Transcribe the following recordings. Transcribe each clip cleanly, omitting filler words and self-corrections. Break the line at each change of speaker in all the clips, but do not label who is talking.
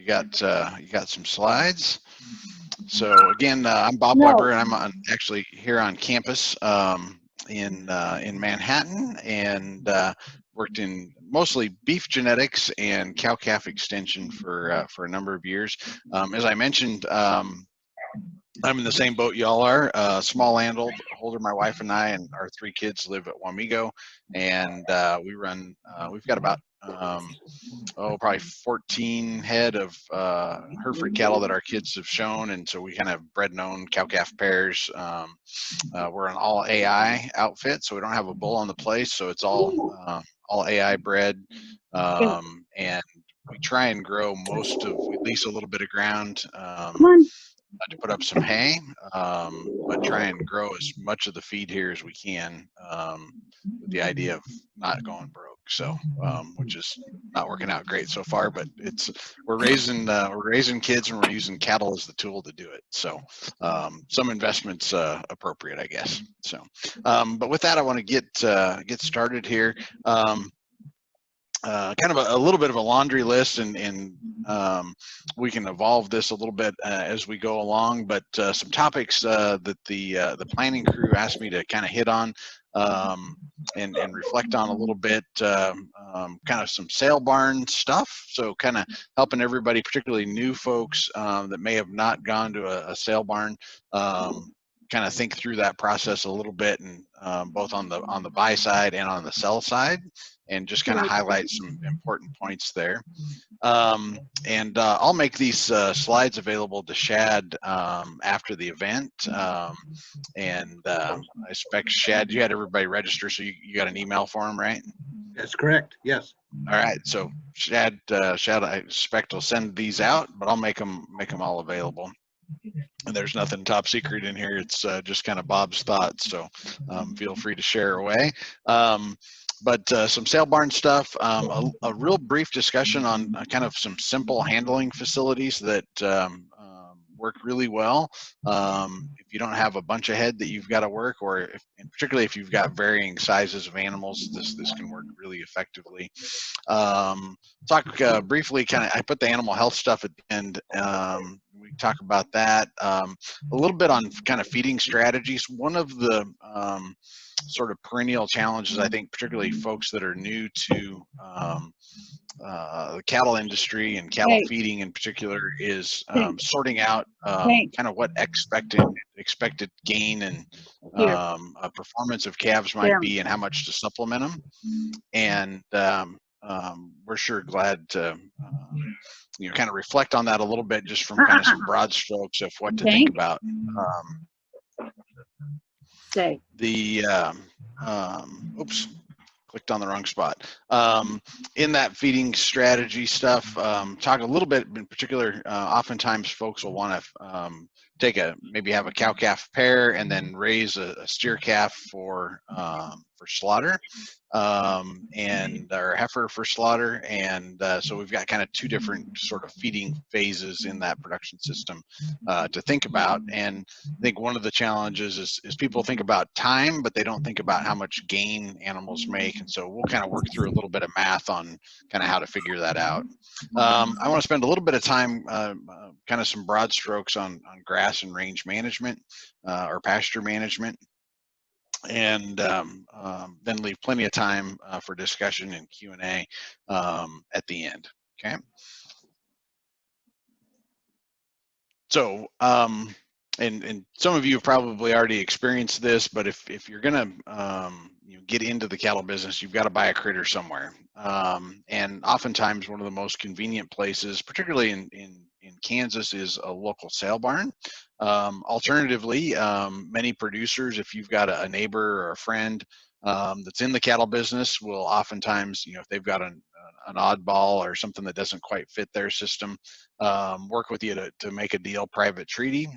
you got some slides. So again, I'm Bob Weber, and I'm actually here on campus in Manhattan, and worked in mostly beef genetics and cow-calf extension for a number of years. As I mentioned, I'm in the same boat y'all are. Small landholder, my wife and I and our 3 kids live at Wamego, and we've got about probably 14 head of Hereford cattle that our kids have shown, and so we kind of bred and own cow-calf pairs. We're an all AI outfit, so we don't have a bull on the place, so it's all AI bred, and we try and grow we lease a little bit of ground to put up some hay, but try and grow as much of the feed here as we can, with the idea of not going broke. So, which is not working out great so far, but we're raising kids, and we're using cattle as the tool to do it. So, some investments appropriate, I guess. So, but with that, I want to get started here. Kind of a little bit of a laundry list, and we can evolve this a little bit as we go along. But some topics that the planning crew asked me to kind of hit on and reflect on a little bit. Kind of some sale barn stuff. So kind of helping everybody, particularly new folks that may have not gone to a sale barn, kind of think through that process a little bit, and both on the buy side and on the sell side, and just kind of highlight some important points there. And I'll make these slides available to Shad after the event. And I expect, Shad, you had everybody register, so you got an email for them, right?
That's correct, yes.
All right, so Shad, I expect will send these out, but I'll make them all available. And there's nothing top secret in here. It's just kind of Bob's thoughts, so feel free to share away. But some sale barn stuff, a real brief discussion on kind of some simple handling facilities that work really well. If you don't have a bunch of head that you've got to work, or and particularly if you've got varying sizes of animals, this can work really effectively. Talk briefly, I put the animal health stuff at the end. We talk about that a little bit on kind of feeding strategies. One of the sort of perennial challenges, I think, particularly folks that are new to the cattle industry and cattle feeding in particular, is sorting out kind of what expected gain and performance of calves might be, and how much to supplement them. And we're sure glad to kind of reflect on that a little bit, just from kind of some broad strokes of what to think about. Oops, clicked on the wrong spot. In that feeding strategy stuff, talk a little bit in particular. Oftentimes folks will want to maybe have a cow-calf pair and then raise a steer calf for slaughter, or heifer for slaughter. And so we've got kind of 2 different sort of feeding phases in that production system to think about. And I think one of the challenges is people think about time, but they don't think about how much gain animals make. And so we'll kind of work through a little bit of math on kind of how to figure that out. I want to spend a little bit of time, kind of some broad strokes on grass and range management, or pasture management, and then leave plenty of time for discussion and Q&A at the end. Okay. So, and some of you have probably already experienced this, but if you're gonna get into the cattle business, you've got to buy a critter somewhere. And oftentimes one of the most convenient places, particularly in Kansas, is a local sale barn. Alternatively, many producers, if you've got a neighbor or a friend that's in the cattle business, will oftentimes, if they've got an oddball or something that doesn't quite fit their system, work with you to make a deal, private treaty.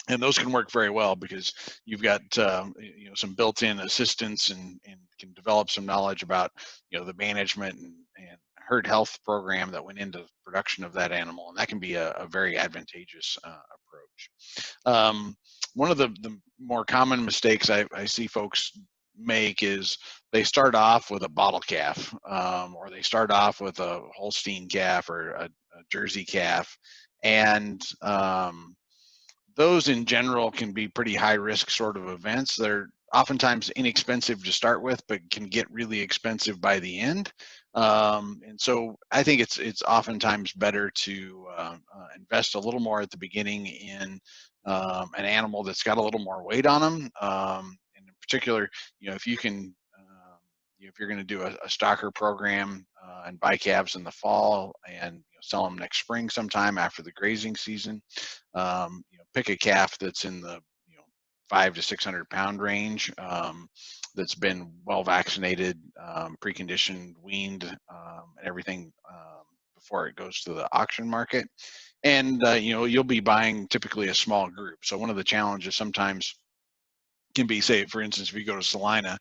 And those can work very well because you've got some built-in assistance, and can develop some knowledge about the management and herd health program that went into production of that animal, and that can be a very advantageous approach. One of the more common mistakes I see folks make is they start off with a bottle calf, or they start off with a Holstein calf or a Jersey calf, and those in general can be pretty high risk sort of events. They're oftentimes inexpensive to start with, but can get really expensive by the end. And so I think it's oftentimes better to invest a little more at the beginning in an animal that's got a little more weight on them. And in particular, if you can, if you're going to do a stocker program and buy calves in the fall and sell them next spring sometime after the grazing season, pick a calf that's in the 500 to 600 pound range, that's been well vaccinated, preconditioned, weaned, and everything before it goes to the auction market. And you'll be buying typically a small group. So one of the challenges sometimes can be, say, for instance, if you go to Salina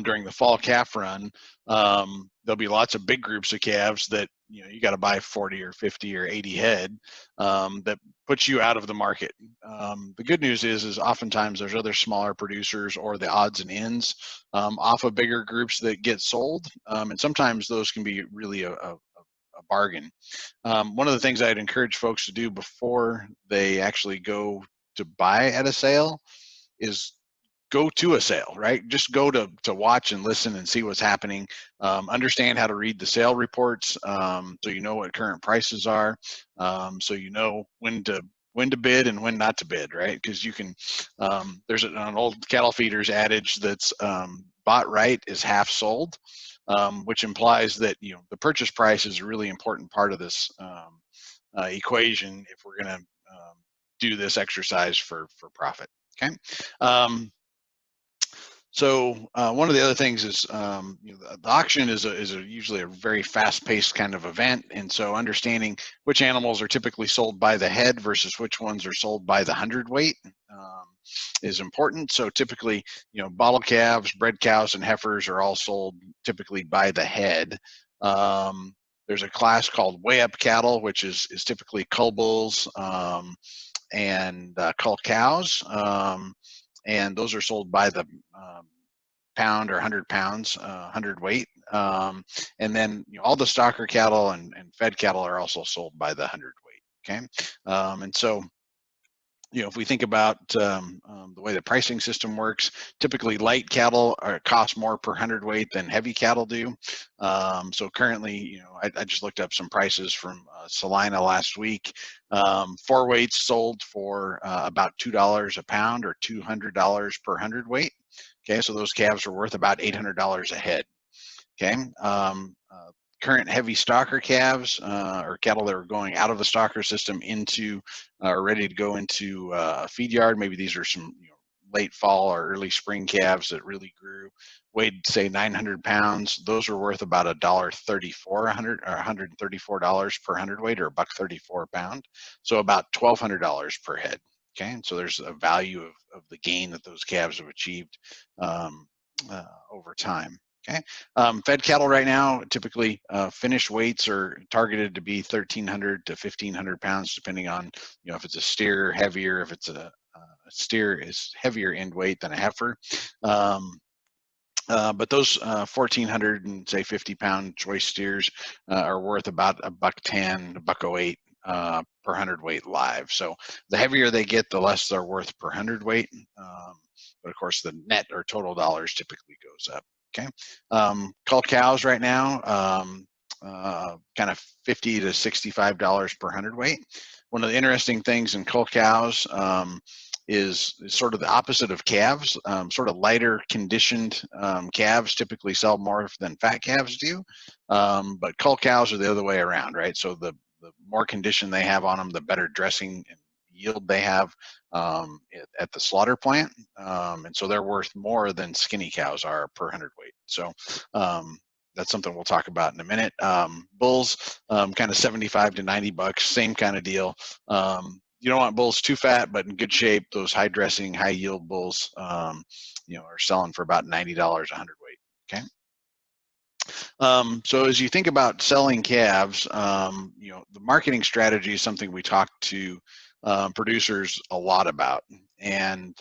during the fall calf run, there'll be lots of big groups of calves that you got to buy 40 or 50 or 80 head, that puts you out of the market. The good news is oftentimes there's other smaller producers or the odds and ends off of bigger groups that get sold, and sometimes those can be really a bargain. One of the things I'd encourage folks to do before they actually go to buy at a sale is go to a sale, right? Just go to watch and listen and see what's happening. Understand how to read the sale reports, so you know what current prices are, so you know when to bid and when not to bid, right? Because you can, there's an old cattle feeders adage that's bought right is half sold, which implies that the purchase price is a really important part of this equation if we're going to do this exercise for profit. Okay. So one of the other things is the auction is usually a very fast-paced kind of event, and so understanding which animals are typically sold by the head versus which ones are sold by the hundredweight is important. So typically, bottle calves, bred cows, and heifers are all sold typically by the head. There's a class called weigh-up cattle, which is typically cull bulls and cull cows. And those are sold by the pound or 100 pounds, 100 weight. And then all the stocker cattle and fed cattle are also sold by the 100 weight. Okay. And so, if we think about the way the pricing system works, typically light cattle cost more per hundredweight than heavy cattle do. So currently, I just looked up some prices from Salina last week. 4 weights sold for about $2 a pound or $200 per hundredweight. Okay, so those calves are worth about $800 a head. Okay. Current heavy stocker calves or cattle that are going out of the stocker system into are ready to go into a feed yard. Maybe these are some late fall or early spring calves that really grew, weighed say 900 pounds. Those are worth about $1.34 $134 per hundredweight, or $1.34 a pound. So about $1,200 per head. Okay, and so there's a value of the gain that those calves have achieved over time. Okay, fed cattle right now, typically finished weights are targeted to be 1,300 to 1,500 pounds, depending on if it's a steer heavier, if it's a steer is heavier end weight than a heifer. But those 1,400 and say 50-pound choice steers are worth about $1.10, $1.08 per hundredweight live. So the heavier they get, the less they're worth per hundredweight. But of course, the net or total dollars typically goes up. Okay, cull cows right now, kind of $50 to $65 per hundredweight. One of the interesting things in cull cows is sort of the opposite of calves. Sort of lighter conditioned calves typically sell more than fat calves do, but cull cows are the other way around, right? So the more condition they have on them, the better dressing and yield they have at the slaughter plant, and so they're worth more than skinny cows are per hundredweight. So that's something we'll talk about in a minute. Bulls, kind of 75 to 90 bucks, same kind of deal. You don't want bulls too fat, but in good shape. Those high dressing, high yield bulls, are selling for about $90 a hundredweight. Okay. So as you think about selling calves, the marketing strategy is something we talk to producers a lot about. And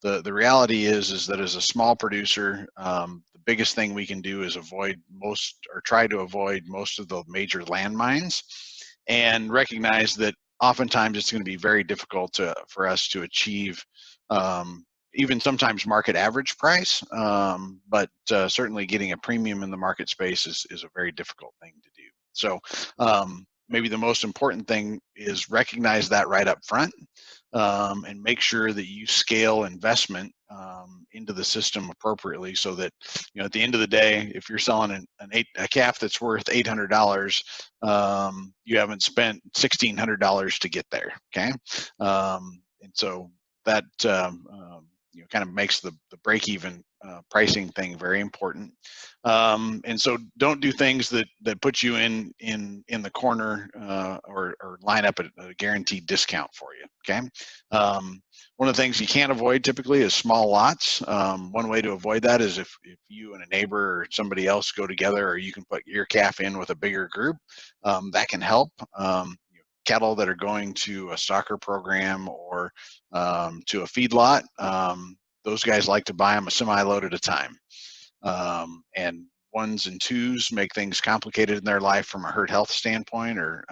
the reality is that as a small producer, the biggest thing we can do is try to avoid most of the major landmines, and recognize that oftentimes it's going to be very difficult for us to achieve even sometimes market average price, but certainly getting a premium in the market space is a very difficult thing to do. So maybe the most important thing is recognize that right up front, and make sure that you scale investment into the system appropriately, so that, you know, at the end of the day, if you're selling a calf that's worth $800, you haven't spent $1,600 to get there. Okay, and so that you know, kind of makes the break-even pricing thing very important. And so don't do things that put you in the corner, or line up a guaranteed discount for you. Okay. One of the things you can't avoid typically is small lots. One way to avoid that is if you and a neighbor or somebody else go together, or you can put your calf in with a bigger group, that can help. Cattle that are going to a stocker program or to a feedlot, those guys like to buy them a semi-load at a time. And ones and twos make things complicated in their life from a herd health standpoint, or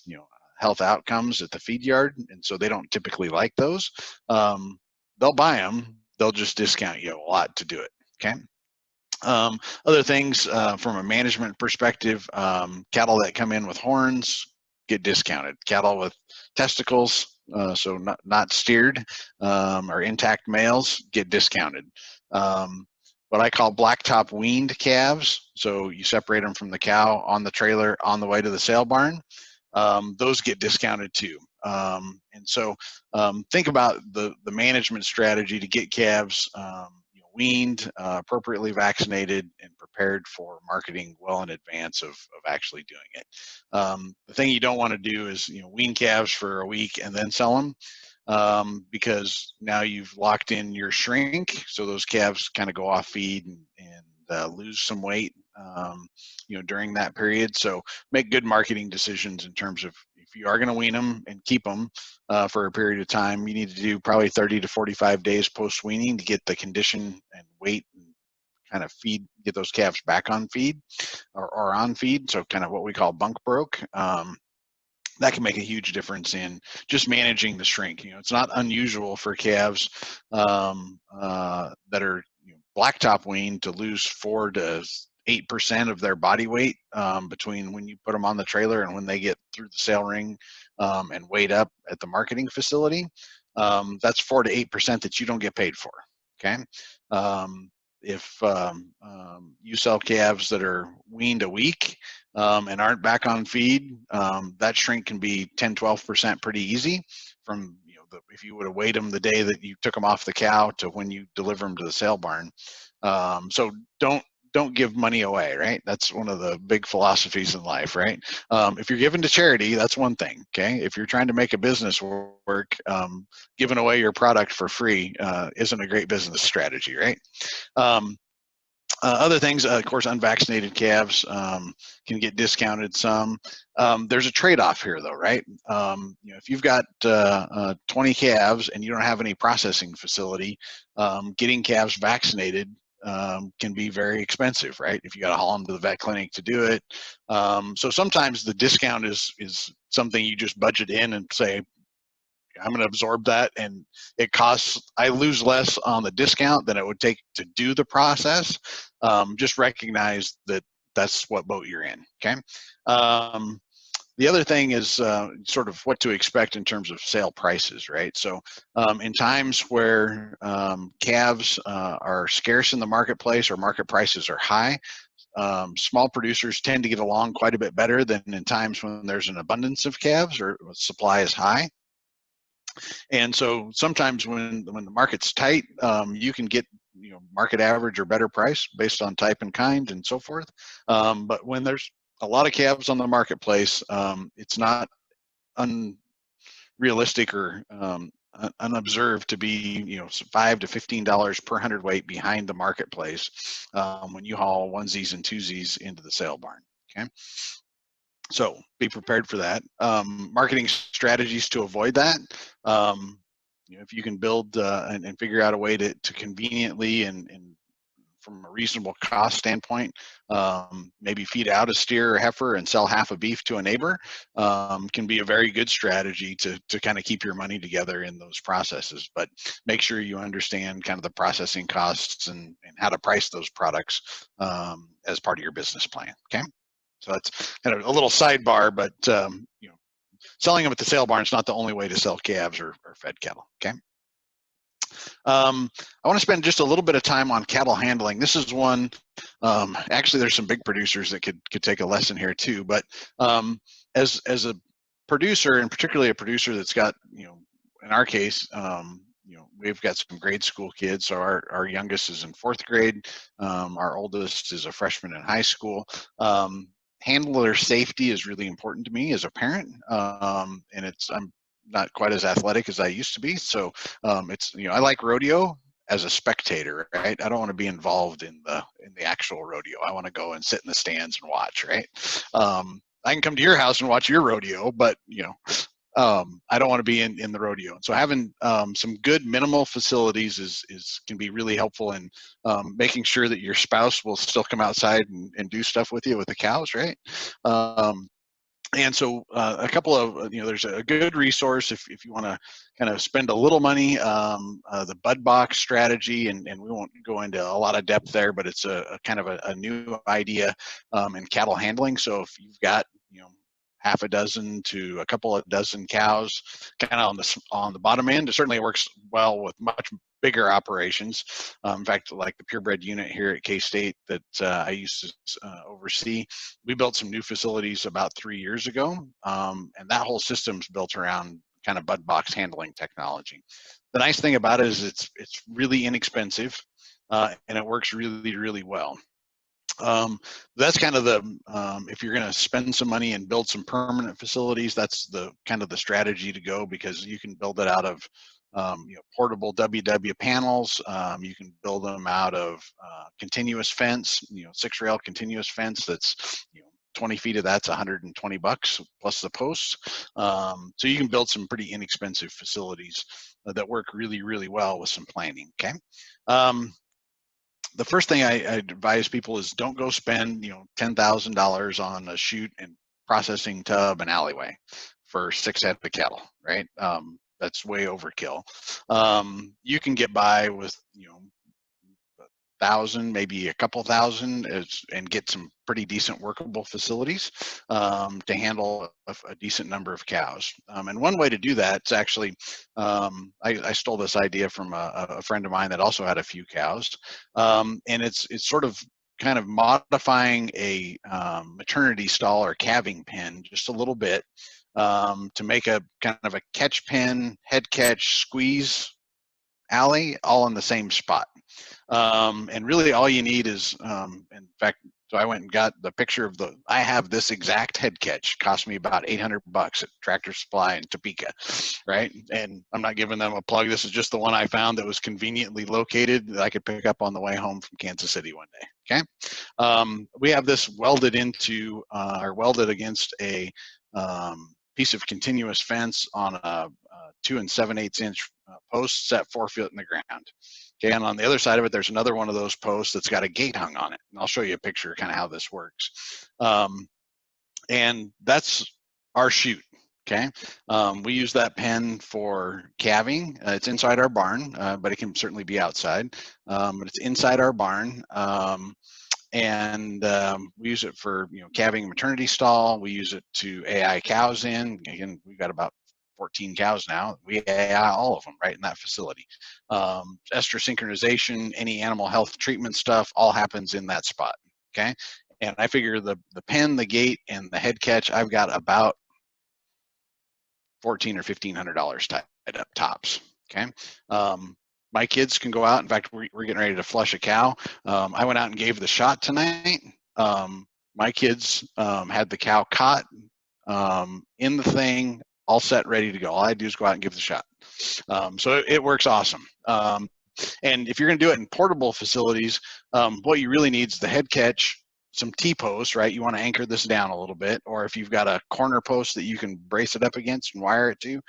you know, health outcomes at the feed yard, and so they don't typically like those. They'll buy them, they'll just discount you a lot to do it. Okay. Other things from a management perspective, cattle that come in with horns get discounted. Cattle with testicles, so not steered, or intact males, get discounted. What I call blacktop weaned calves, so you separate them from the cow on the trailer on the way to the sale barn, those get discounted too. And so think about the management strategy to get calves weaned, appropriately vaccinated, and prepared for marketing well in advance of actually doing it. The thing you don't want to do is, you know, wean calves for a week and then sell them, because now you've locked in your shrink, so those calves kind of go off feed and lose some weight, you know, during that period. So make good marketing decisions in terms of, if you are going to wean them and keep them for a period of time, you need to do probably 30 to 45 days post weaning to get the condition and weight and kind of get those calves back on feed, or on feed. So kind of what we call bunk broke. That can make a huge difference in just managing the shrink. You know, it's not unusual for calves that are, you know, blacktop weaned to lose 4 to 8% of their body weight between when you put them on the trailer and when they get through the sale ring and weighed up at the marketing facility. That's 4 to 8% that you don't get paid for. Okay. If you sell calves that are weaned a week and aren't back on feed, that shrink can be 10-12% pretty easy from, you know, if you would have weighed them the day that you took them off the cow to when you deliver them to the sale barn. So don't give money away, right? That's one of the big philosophies in life, right? If you're giving to charity, that's one thing. Okay. If you're trying to make a business work, giving away your product for free isn't a great business strategy, right? Other things, of course, unvaccinated calves can get discounted some. There's a trade-off here, though, right? You know, if you've got 20 calves and you don't have any processing facility, getting calves vaccinated can be very expensive, right? If you got to haul them to the vet clinic to do it. So sometimes the discount is something you just budget in and say, I'm going to absorb that, and I lose less on the discount than it would take to do the process. Just recognize that that's what boat you're in. Okay. The other thing is sort of what to expect in terms of sale prices, right? So in times where calves are scarce in the marketplace or market prices are high, small producers tend to get along quite a bit better than in times when there's an abundance of calves or supply is high. And so sometimes when the market's tight, you can get, you know, market average or better price based on type and kind and so forth. But when there's a lot of calves on the marketplace, it's not unrealistic or unobserved to be, you know, $5 to $15 per hundredweight behind the marketplace when you haul onesies and twosies into the sale barn. Okay. So be prepared for that. Marketing strategies to avoid that. if you can build and figure out a way to conveniently and from a reasonable cost standpoint, maybe feed out a steer or heifer and sell half a beef to a neighbor, can be a very good strategy to kind of keep your money together in those processes. But make sure you understand kind of the processing costs and how to price those products as part of your business plan. Okay, so that's kind of a little sidebar, but selling them at the sale barn is not the only way to sell calves or fed cattle. Okay. I want to spend just a little bit of time on cattle handling. This is one, actually there's some big producers that could take a lesson here too, but as a producer, and particularly a producer that's got, in our case, we've got some grade school kids. So our youngest is in 4th grade. Our oldest is a freshman in high school. Handler safety is really important to me as a parent, and I'm not quite as athletic as I used to be. So I like rodeo as a spectator, right? I don't want to be involved in the actual rodeo. I want to go and sit in the stands and watch, right? I can come to your house and watch your rodeo, but I don't want to be in the rodeo. And so having some good minimal facilities can be really helpful in making sure that your spouse will still come outside and do stuff with you with the cows, right? And so a couple of, there's a good resource if you want to kind of spend a little money, the bud box strategy, and we won't go into a lot of depth there, but it's a kind of a new idea in cattle handling. So if you've got, half a dozen to a couple of dozen cows kind of on the bottom end, it certainly works well with much bigger operations. In fact, like the purebred unit here at K-State that I used to oversee, we built some new facilities about 3 years ago, and that whole system's built around kind of bud box handling technology. The nice thing about it is it's really inexpensive, and it works really, really well. That's kind of the if you're going to spend some money and build some permanent facilities, that's the kind of the strategy to go, because you can build it out of portable WW panels. You can build them out of continuous fence, 6-rail continuous fence that's 20 feet of that's $120 plus the posts. So you can build some pretty inexpensive facilities that work really, really well with some planning. Okay. The first thing I advise people is don't go spend $10,000 on a chute and processing tub and alleyway for 6 head of cattle, right? That's way overkill. You can get by with 1,000, maybe a couple thousand, and get some pretty decent workable facilities to handle a decent number of cows. And one way to do that is actually, I stole this idea from a friend of mine that also had a few cows, and it's sort of kind of modifying a maternity stall or calving pen just a little bit to make a kind of a catch pen, head catch, squeeze alley all in the same spot. And really all you need is, in fact, so I went and got the picture of I have this exact head catch, cost me about $800 at Tractor Supply in Topeka, right? And I'm not giving them a plug. This is just the one I found that was conveniently located that I could pick up on the way home from Kansas City one day, okay? We have this welded into, or welded against a piece of continuous fence on a 2 7/8 inch post set 4 feet in the ground. Okay, and on the other side of it, there's another one of those posts that's got a gate hung on it. And I'll show you a picture of kind of how this works. And that's our chute. Okay, we use that pen for calving. It's inside our barn, but it can certainly be outside. But it's inside our barn. And we use it for calving maternity stall. We use it to AI cows in. Again, we've got about 14 cows now. We AI all of them right in that facility. Ester synchronization, any animal health treatment stuff, all happens in that spot. Okay, and I figure the pen, the gate, and the head catch, I've got about $1,400 or $1,500 tied up tops. Okay. My kids can go out. In fact, we're getting ready to flush a cow. I went out and gave the shot tonight. My kids had the cow caught in the thing, all set, ready to go. All I do is go out and give the shot. So it works awesome. And if you're going to do it in portable facilities, what you really need is the head catch, some T-posts, right? You want to anchor this down a little bit, or if you've got a corner post that you can brace it up against and wire it to,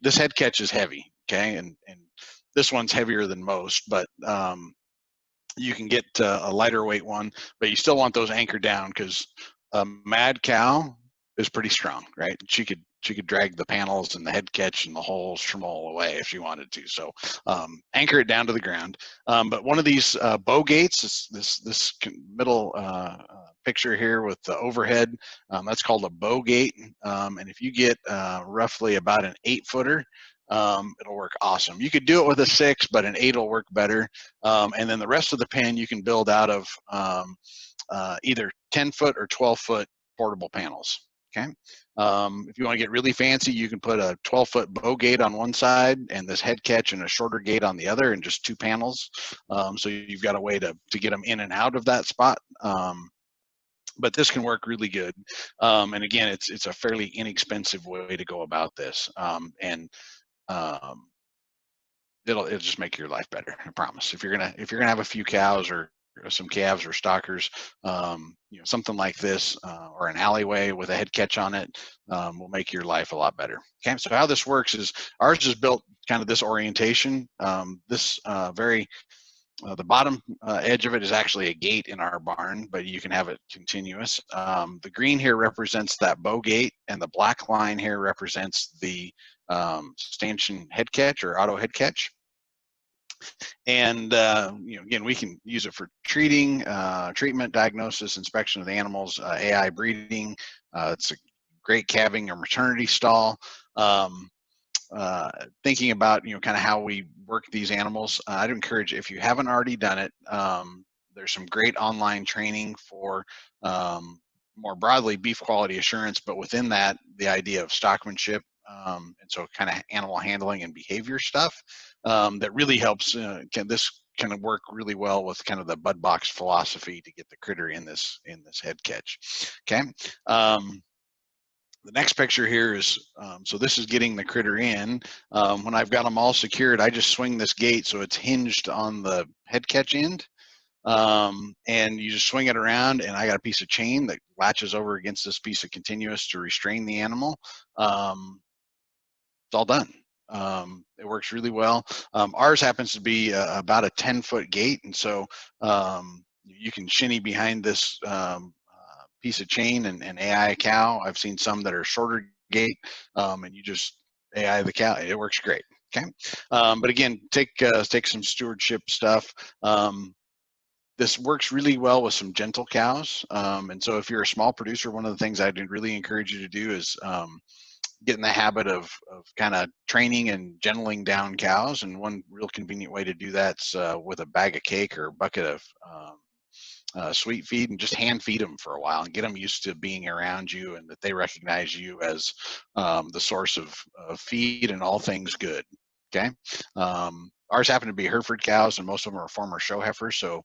this head catch is heavy. okay, and this one's heavier than most, but you can get a lighter weight one, but you still want those anchored down because a mad cow is pretty strong, right? She could drag the panels and the head catch and the whole schmoll away if she wanted to. So anchor it down to the ground. But one of these bow gates, this middle picture here with the overhead, that's called a bow gate. And if you get roughly about an 8-footer, it'll work awesome. You could do it with a 6, but an 8 will work better. And then the rest of the pen you can build out of either 10-foot or 12-foot portable panels. Okay. If you want to get really fancy, you can put a 12-foot bow gate on one side and this head catch and a shorter gate on the other, and just 2 panels. So you've got a way to get them in and out of that spot. But this can work really good. And again, it's a fairly inexpensive way to go about this. It'll just make your life better, I promise. If you're gonna have a few cows or some calves or stockers, something like this or an alleyway with a head catch on it will make your life a lot better. Okay, so how this works is ours is built kind of this orientation. The bottom edge of it is actually a gate in our barn, but you can have it continuous. The green here represents that bow gate, and the black line here represents the stanchion head catch or auto head catch. And again, we can use it for treatment, diagnosis, inspection of the animals, AI breeding. It's a great calving or maternity stall. Thinking about kind of how we work these animals, I'd encourage, if you haven't already done it, there's some great online training for more broadly beef quality assurance, but within that, the idea of stockmanship, and so kind of animal handling and behavior stuff that really helps. This kind of work really well with kind of the bud box philosophy to get the critter in this head catch. Okay. The next picture here is, so this is getting the critter in. When I've got them all secured, I just swing this gate so it's hinged on the head catch end. And you just swing it around, and I got a piece of chain that latches over against this piece of continuous to restrain the animal. It's all done. It works really well. Ours happens to be about a 10-foot gate, and so you can shinny behind this piece of chain and AI a cow. I've seen some that are shorter gate, and you just AI the cow. It works great. Okay, but again, take some stewardship stuff. This works really well with some gentle cows, and so if you're a small producer, one of the things I'd really encourage you to do is get in the habit of kind of training and gentling down cows. And one real convenient way to do that's with a bag of cake or a bucket of sweet feed, and just hand feed them for a while and get them used to being around you, and that they recognize you as the source of feed and all things good. Okay. Ours happen to be Hereford cows, and most of them are former show heifers, so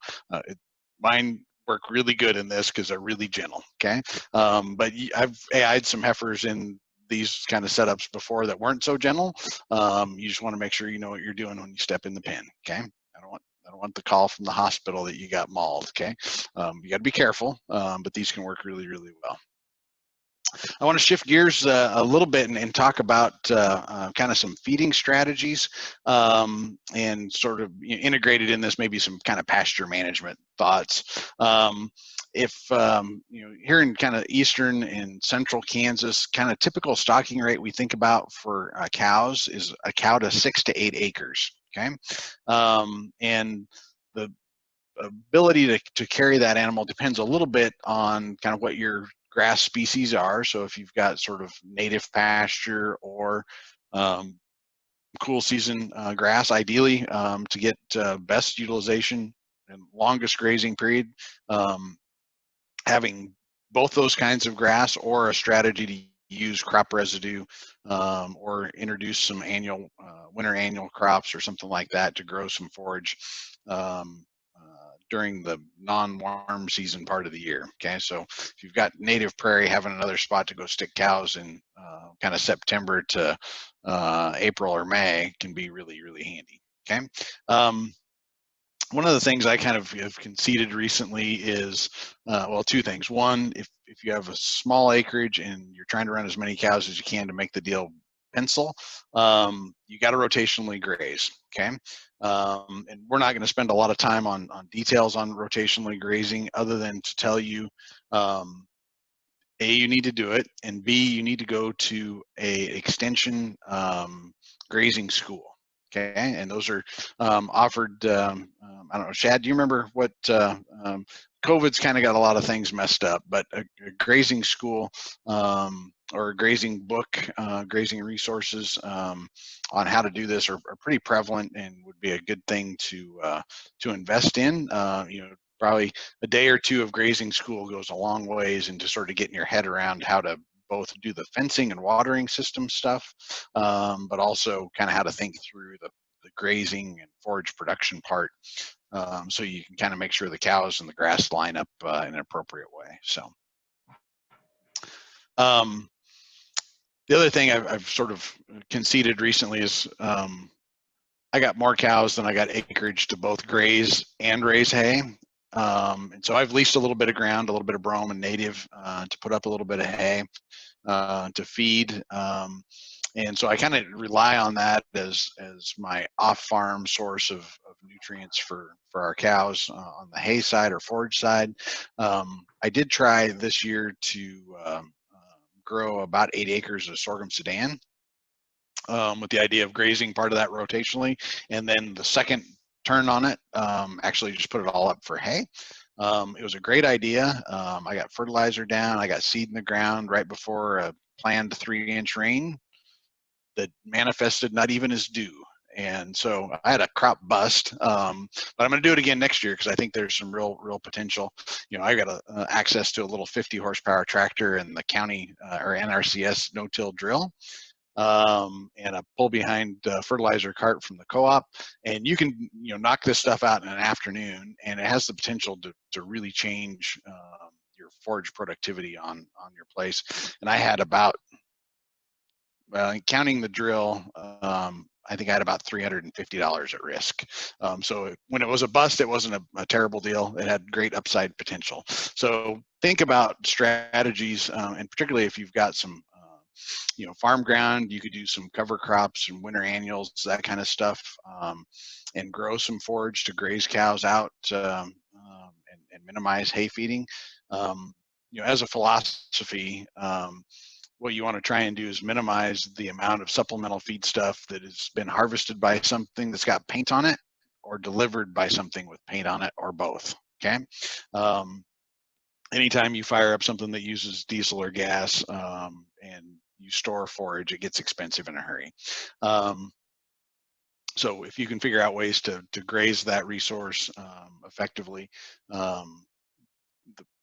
mine work really good in this because they're really gentle. Okay. But I've AI'd some heifers in these kind of setups before that weren't so gentle. You just want to make sure you know what you're doing when you step in the pen. Okay. I don't want the call from the hospital that you got mauled. Okay. You got to be careful, but these can work really, really well. I want to shift gears a little bit and talk about kind of some feeding strategies, and sort of integrated in this maybe some kind of pasture management thoughts. If here in kind of eastern and central Kansas, kind of typical stocking rate we think about for cows is a cow to 6 to 8 acres. Okay, and the ability to carry that animal depends a little bit on kind of what your grass species are. So if you've got sort of native pasture or cool season grass, ideally to get best utilization and longest grazing period, having both those kinds of grass, or a strategy to use crop residue or introduce some winter annual crops or something like that to grow some forage during the non-warm season part of the year. Okay, so if you've got native prairie, having another spot to go stick cows in kind of September to April or May can be really, really handy. Okay. One of the things I kind of have conceded recently is, well, 2 things. One, if you have a small acreage and you're trying to run as many cows as you can to make the deal pencil, you got to rotationally graze. Okay. And we're not going to spend a lot of time on details on rotationally grazing, other than to tell you, A, you need to do it, and B, you need to go to a extension grazing school. Okay, and those are offered. I don't know, Shad, do you remember what COVID's kind of got a lot of things messed up, but a grazing school or a grazing book, grazing resources on how to do this are pretty prevalent and would be a good thing to invest in. Probably a day or two of grazing school goes a long ways into sort of getting your head around how to both do the fencing and watering system stuff, but also kind of how to think through the grazing and forage production part, so you can kind of make sure the cows and the grass line up in an appropriate way. So the other thing I've sort of conceded recently is I got more cows than I got acreage to both graze and raise hay. And so I've leased a little bit of ground, a little bit of brome and native to put up a little bit of hay to feed. And so I kind of rely on that as my off-farm source of nutrients for our cows on the hay side or forage side. I did try this year to grow about 8 acres of sorghum Sudan, with the idea of grazing part of that rotationally, and then the second turn on it, actually just put it all up for hay. It was a great idea. I got fertilizer down, I got seed in the ground right before a planned 3-inch rain that manifested not even as dew. And so I had a crop bust, but I'm going to do it again next year because I think there's some real potential. I got access to a little 50 horsepower tractor and the county or NRCS no-till drill, and a pull behind fertilizer cart from the co-op, and you can knock this stuff out in an afternoon, and it has the potential to really change your forage productivity on your place. And I had about, counting the drill, I think I had about $350 at risk. So when it was a bust, it wasn't a terrible deal. It had great upside potential. So think about strategies, and particularly if you've got some farm ground, you could do some cover crops and winter annuals, that kind of stuff, and grow some forage to graze cows out, and minimize hay feeding. As a philosophy, what you want to try and do is minimize the amount of supplemental feed stuff that has been harvested by something that's got paint on it or delivered by something with paint on it, or both. Okay. Anytime you fire up something that uses diesel or gas, and you store forage, it gets expensive in a hurry. So if you can figure out ways to graze that resource effectively, the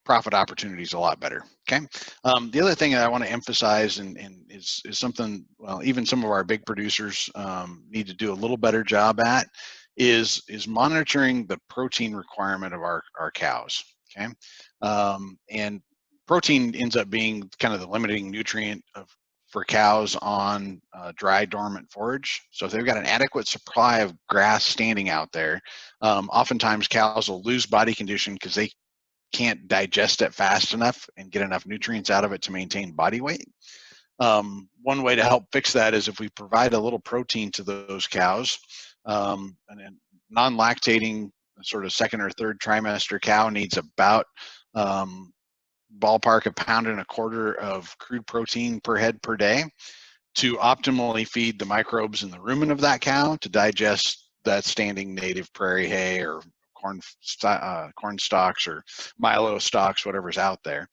profit opportunity is a lot better. Okay. The other thing that I want to emphasize, and is something, well, even some of our big producers need to do a little better job at, is monitoring the protein requirement of our cows. Okay. And protein ends up being kind of the limiting nutrient for cows on dry dormant forage. So if they've got an adequate supply of grass standing out there, oftentimes cows will lose body condition because they can't digest it fast enough and get enough nutrients out of it to maintain body weight. One way to help fix that is if we provide a little protein to those cows. And then non-lactating sort of second or third trimester cow needs about ballpark 1.25 pounds of crude protein per head per day to optimally feed the microbes in the rumen of that cow to digest that standing native prairie hay or corn stalks or milo stalks, whatever's out there.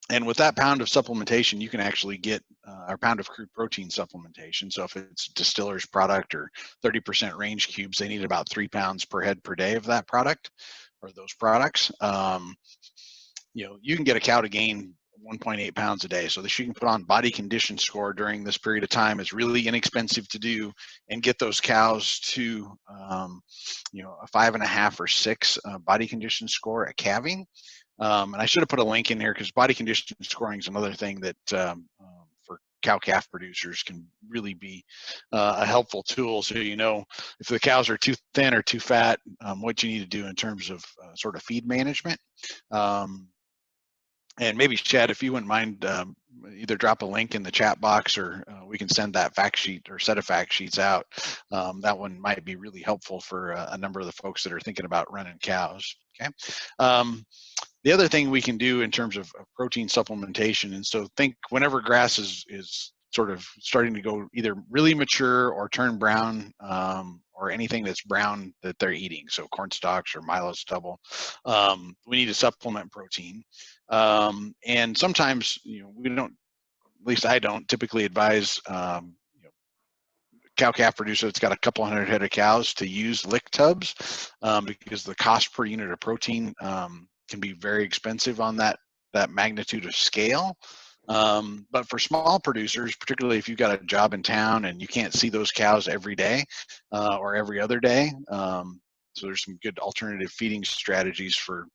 And with that pound of supplementation, you can actually get a pound of crude protein supplementation. So if it's distiller's product or 30% range cubes, they need about 3 pounds per head per day of that product or those products. You can get a cow to gain 1.8 pounds a day. So that you can put on body condition score during this period of time is really inexpensive to do, and get those cows to, a 5.5 or 6 body condition score at calving. And I should have put a link in here because body condition scoring is another thing that for cow-calf producers can really be a helpful tool. So if the cows are too thin or too fat, what you need to do in terms of sort of feed management. And maybe Chad, if you wouldn't mind either drop a link in the chat box, or we can send that fact sheet or set of fact sheets out. That one might be really helpful for a number of the folks that are thinking about running cows. Okay. The other thing we can do in terms of protein supplementation, and so think whenever grass is sort of starting to go either really mature or turn brown, or anything that's brown that they're eating, so corn stalks or milo stubble, we need to supplement protein. And sometimes, we don't, at least I don't typically advise cow-calf producer that's got a couple hundred head of cows to use lick tubs, because the cost per unit of protein can be very expensive on that magnitude of scale. But for small producers, particularly if you've got a job in town and you can't see those cows every day or every other day, so there's some good alternative feeding strategies for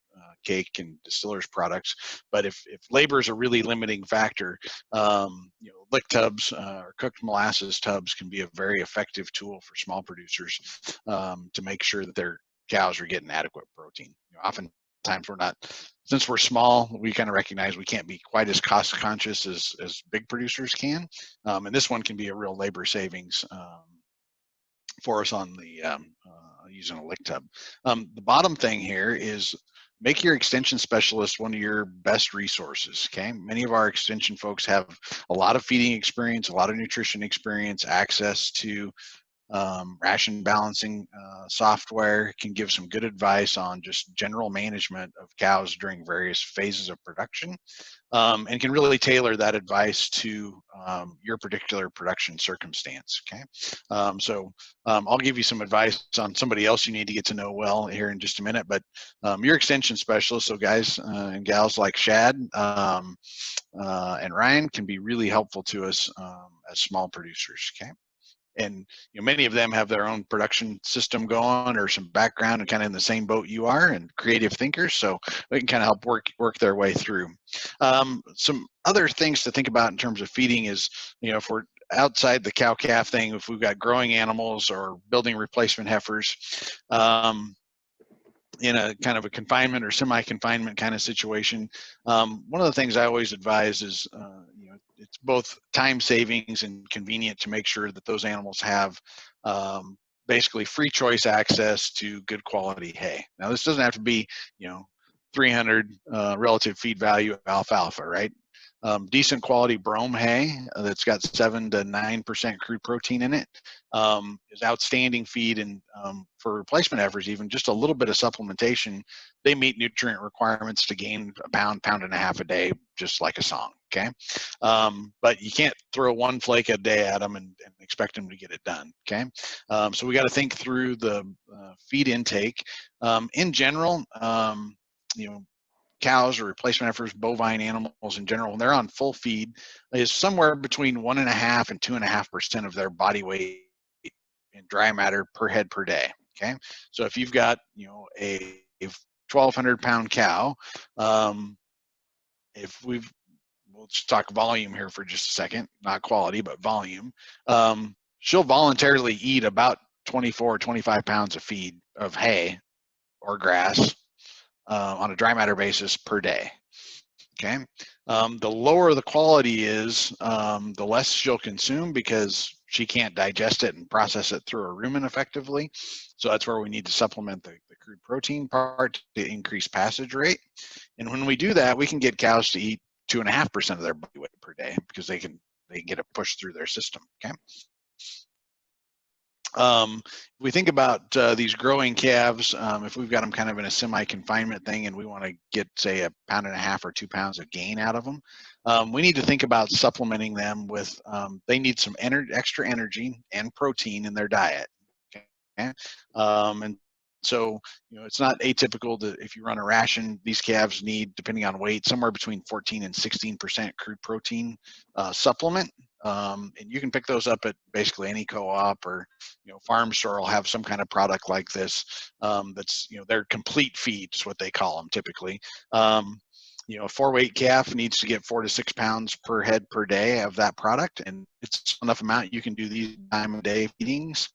cake and distillers products. But if labor is a really limiting factor, lick tubs or cooked molasses tubs can be a very effective tool for small producers to make sure that their cows are getting adequate protein. Oftentimes we're not, since we're small, we kind of recognize we can't be quite as cost conscious as big producers can, and this one can be a real labor savings for us on the using a lick tub. The bottom thing here is make your extension specialist one of your best resources. Okay, many of our extension folks have a lot of feeding experience, a lot of nutrition experience, access to ration balancing software, can give some good advice on just general management of cows during various phases of production, and can really tailor that advice to your particular production circumstance. Okay, so I'll give you some advice on somebody else you need to get to know well here in just a minute, but your extension specialist, so guys and gals like Shad and Ryan, can be really helpful to us as small producers. Okay. And many of them have their own production system going or some background and kind of in the same boat you are, and creative thinkers, so they can kind of help work their way through. Some other things to think about in terms of feeding is, if we're outside the cow-calf thing, if we've got growing animals or building replacement heifers, in a kind of a confinement or semi-confinement kind of situation, one of the things I always advise is, it's both time savings and convenient to make sure that those animals have basically free choice access to good quality hay. Now, this doesn't have to be, 300 relative feed value alfalfa, right? Decent quality brome hay that's got 7 to 9% crude protein in it is outstanding feed, and for replacement heifers, even just a little bit of supplementation, they meet nutrient requirements to gain a pound and a half a day, just like a song. Okay, but you can't throw one flake a day at them and expect them to get it done. Okay, so we got to think through the feed intake. In general, cows or replacement heifers, bovine animals in general, when they're on full feed, is somewhere between 1.5% and 2.5% of their body weight in dry matter per head per day. Okay, so if you've got a 1,200 pound cow, we'll just talk volume here for just a second, not quality, but volume. She'll voluntarily eat about 24, 25 pounds of feed of hay or grass on a dry matter basis per day. Okay, the lower the quality is, the less she'll consume because she can't digest it and process it through a rumen effectively. So that's where we need to supplement the crude protein part to increase passage rate. And when we do that, we can get cows to eat 2.5% of their body weight per day because they can get a push through their system. Okay. If we think about these growing calves, if we've got them kind of in a semi-confinement thing and we want to get, say, 1.5 pounds or 2 pounds of gain out of them, we need to think about supplementing them with, they need some extra energy and protein in their diet. Okay? And so, it's not atypical that if you run a ration, these calves need, depending on weight, somewhere between 14 and 16% crude protein supplement. And you can pick those up at basically any co-op or farm store will have some kind of product like this. That's their complete feed is what they call them typically. A 4-weight calf needs to get 4 to 6 pounds per head per day of that product, and it's enough amount you can do these time of day feedings.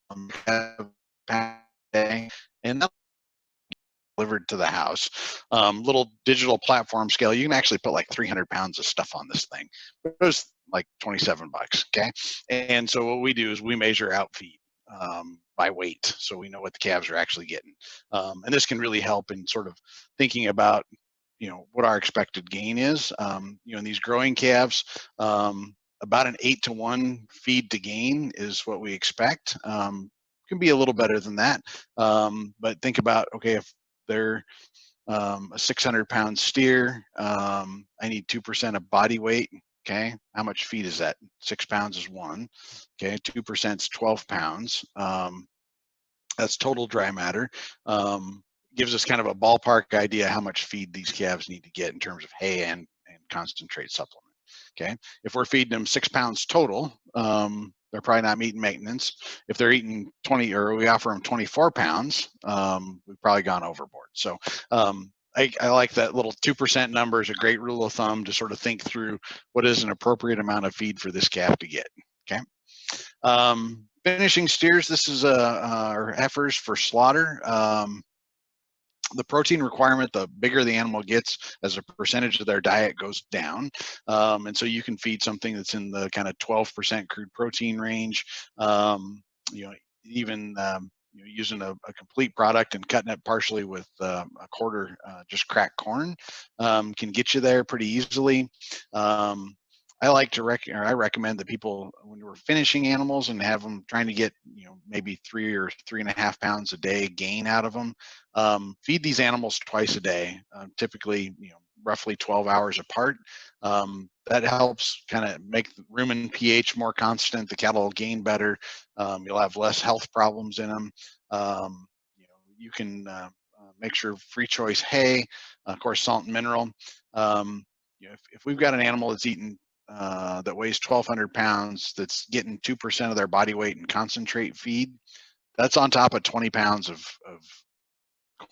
And delivered to the house. Little digital platform scale. You can actually put like 300 pounds of stuff on this thing. It was like 27 bucks. Okay. And so what we do is we measure out feed by weight, so we know what the calves are actually getting. And this can really help in sort of thinking about, what our expected gain is. In these growing calves, about an 8-to-1 feed to gain is what we expect. Can be a little better than that, but think about, okay, if they're a 600-pound steer, I need 2% of body weight. Okay, how much feed is that? 6 pounds is 1. Okay, 2% is 12 pounds. That's total dry matter. Gives us kind of a ballpark idea how much feed these calves need to get in terms of hay and concentrate supplement. Okay, if we're feeding them 6 pounds total, they're probably not meeting maintenance. If they're eating 20, or we offer them 24 pounds, we've probably gone overboard. So I like that little 2% number is a great rule of thumb to sort of think through what is an appropriate amount of feed for this calf to get. Okay. Finishing steers, this is our heifers for slaughter. The protein requirement, the bigger the animal gets as a percentage of their diet, goes down. And so you can feed something that's in the kind of 12% crude protein range. Even using a complete product and cutting it partially with a quarter just cracked corn can get you there pretty easily. I like to I recommend that people, when we're finishing animals and have them trying to get, maybe 3 or 3.5 pounds a day gain out of them, feed these animals twice a day, typically, roughly 12 hours apart. That helps kind of make the rumen pH more constant. The cattle will gain better. You'll have less health problems in them. You can make sure free choice hay, of course, salt and mineral. If we've got an animal that's eating that weighs 1,200 pounds, that's getting 2% of their body weight in concentrate feed, that's on top of 20 pounds of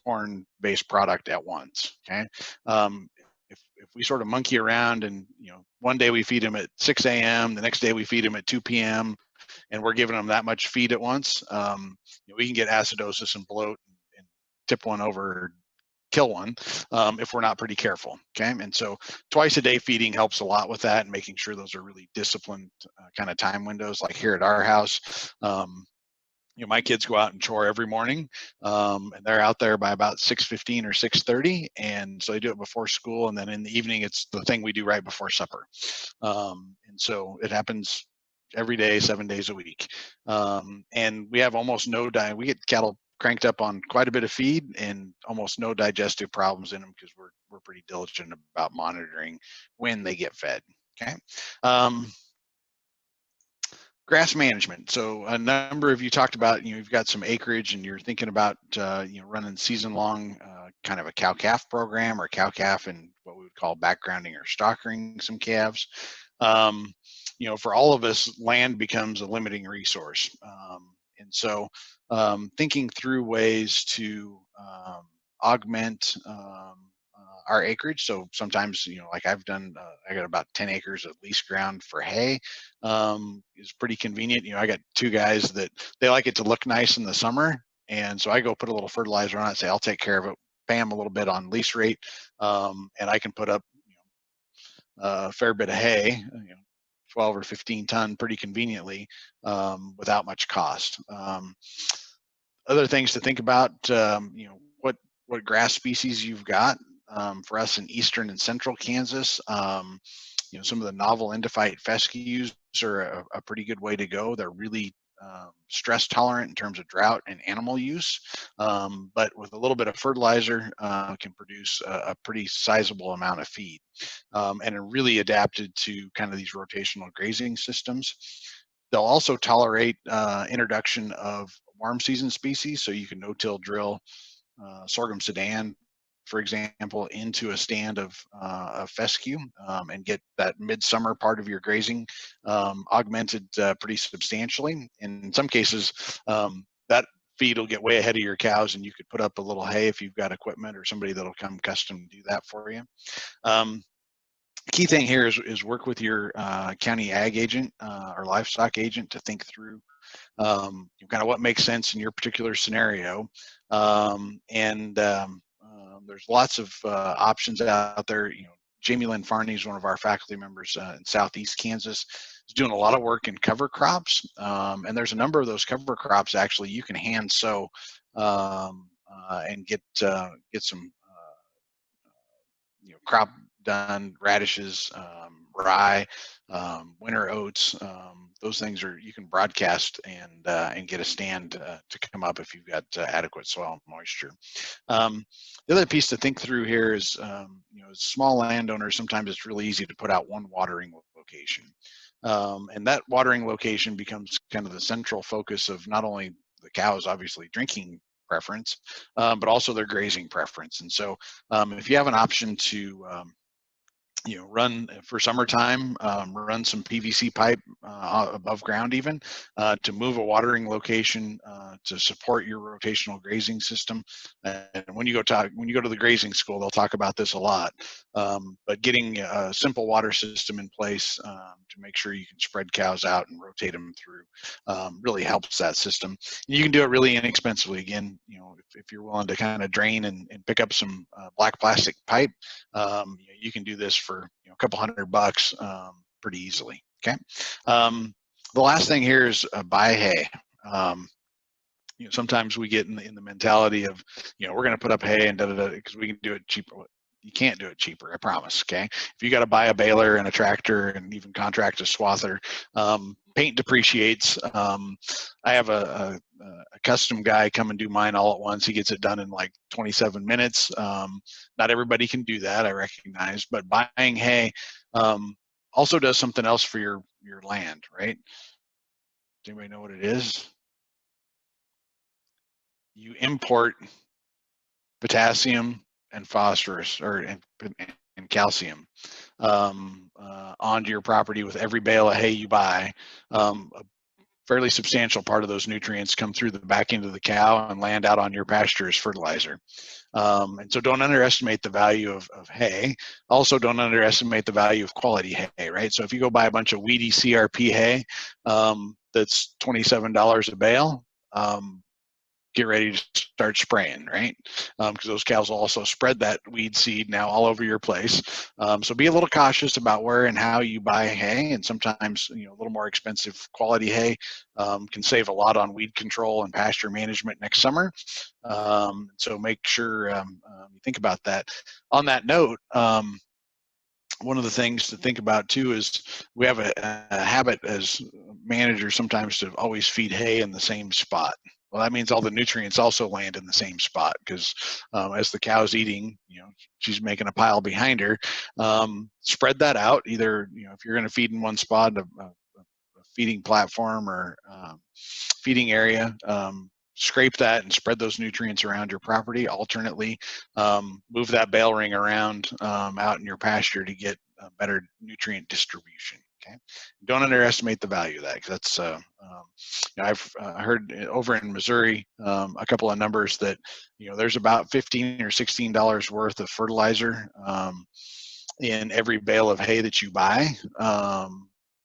corn-based product at once. Okay. If we sort of monkey around and, one day we feed them at 6 a.m., the next day we feed them at 2 p.m., and we're giving them that much feed at once, we can get acidosis and bloat and tip one over, kill one, if we're not pretty careful. Okay. And so twice a day feeding helps a lot with that, and making sure those are really disciplined kind of time windows. Like here at our house, my kids go out and chore every morning, and they're out there by about 6:15 or 6:30, and so they do it before school, and then in the evening it's the thing we do right before supper. And so it happens every day, 7 days a week. And we have almost no diet. We get cattle cranked up on quite a bit of feed and almost no digestive problems in them, because we're pretty diligent about monitoring when they get fed. Okay. Grass management. So a number of you talked about, you've got some acreage and you're thinking about, running season-long kind of a cow-calf program, or cow-calf and what we would call backgrounding or stockering some calves. For all of us, land becomes a limiting resource. And so thinking through ways to augment our acreage. So sometimes, like I've done, I got about 10 acres of lease ground for hay. Is pretty convenient. I got 2 guys that they like it to look nice in the summer. And so I go put a little fertilizer on it, say, I'll take care of it, pay them a little bit on lease rate. And I can put up a fair bit of hay, 12 or 15 ton pretty conveniently, without much cost. Other things to think about, what grass species you've got. For us in eastern and central Kansas, some of the novel endophyte fescues are a pretty good way to go. They're really stress tolerant in terms of drought and animal use, but with a little bit of fertilizer can produce a pretty sizable amount of feed, and are really adapted to kind of these rotational grazing systems. They'll also tolerate introduction of warm season species, so you can no-till drill sorghum Sudan, for example, into a stand of fescue, and get that midsummer part of your grazing augmented pretty substantially. And in some cases, that feed will get way ahead of your cows, and you could put up a little hay if you've got equipment or somebody that'll come custom do that for you. Key thing here is work with your county ag agent or livestock agent to think through kind of what makes sense in your particular scenario, and There's lots of options out there. Jamie Lynn Farney is one of our faculty members in Southeast Kansas. Is doing a lot of work in cover crops, and there's a number of those cover crops actually you can hand sow and get some crop done. Radishes, rye, winter oats. Those things you can broadcast and get a stand to come up if you've got adequate soil moisture. The other piece to think through here is, as small landowners, sometimes it's really easy to put out one watering location. And that watering location becomes kind of the central focus of not only the cows, obviously, drinking preference, but also their grazing preference. And so if you have an option to run for summertime, run some PVC pipe above ground even to move a watering location to support your rotational grazing system. And when you go to the grazing school, they'll talk about this a lot. But getting a simple water system in place to make sure you can spread cows out and rotate them through really helps that system. And you can do it really inexpensively. Again, if you're willing to kind of drain and pick up some black plastic pipe, you can do this for a couple $100 pretty easily. Okay. The last thing here is buy hay. Sometimes we get in the mentality of, we're going to put up hay and because we can do it cheaper. You can't do it cheaper, I promise. Okay. If you got to buy a baler and a tractor and even contract a swather, paint depreciates. I have a custom guy come and do mine all at once. He gets it done in like 27 minutes. Not everybody can do that, I recognize, but buying hay also does something else for your land, right? Does anybody know what it is? You import potassium and phosphorus and calcium onto your property with every bale of hay you buy. A fairly substantial part of those nutrients come through the back end of the cow and land out on your pasture as fertilizer. And so don't underestimate the value of hay. Also don't underestimate the value of quality hay, right? So if you go buy a bunch of weedy CRP hay that's $27 a bale, get ready to start spraying, right? Because those cows will also spread that weed seed now all over your place. So be a little cautious about where and how you buy hay, and sometimes a little more expensive quality hay can save a lot on weed control and pasture management next summer. So make sure you think about that. On that note, one of the things to think about too is we have a habit as managers sometimes to always feed hay in the same spot. Well, that means all the nutrients also land in the same spot because as the cow's eating, she's making a pile behind her. Spread that out. Either, if you're going to feed in one spot, a feeding platform or feeding area, scrape that and spread those nutrients around your property. Alternately, move that bale ring around out in your pasture to get better nutrient distribution. Okay, don't underestimate the value of that, because that's I've heard over in Missouri a couple of numbers that there's about $15 or $16 worth of fertilizer in every bale of hay that you buy.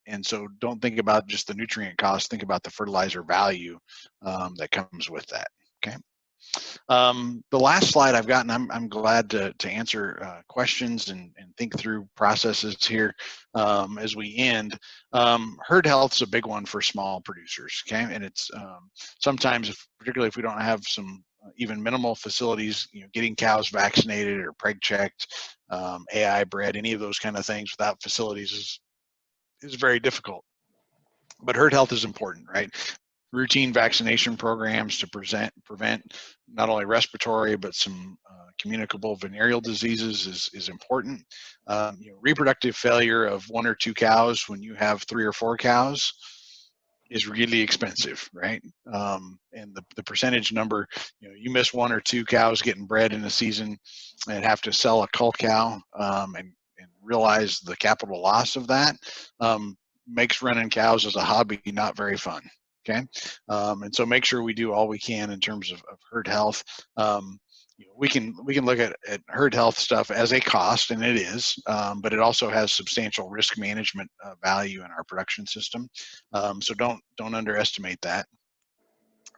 And so don't think about just the nutrient cost, think about the fertilizer value that comes with that. Okay. The last slide I've gotten, I'm glad to answer questions and think through processes here as we end. Herd health is a big one for small producers, okay? And it's sometimes, particularly if we don't have some even minimal facilities, getting cows vaccinated or preg checked, AI bred, any of those kind of things without facilities is very difficult. But herd health is important, right? Routine vaccination programs to prevent not only respiratory but some communicable venereal diseases is important. Reproductive failure of 1 or 2 cows when you have 3 or 4 cows is really expensive, right? And the percentage number, you miss 1 or 2 cows getting bred in a season and have to sell a cull cow and realize the capital loss of that makes running cows as a hobby not very fun. Okay, and so make sure we do all we can in terms of herd health. We can look at herd health stuff as a cost, and it is, but it also has substantial risk management value in our production system. So don't underestimate that.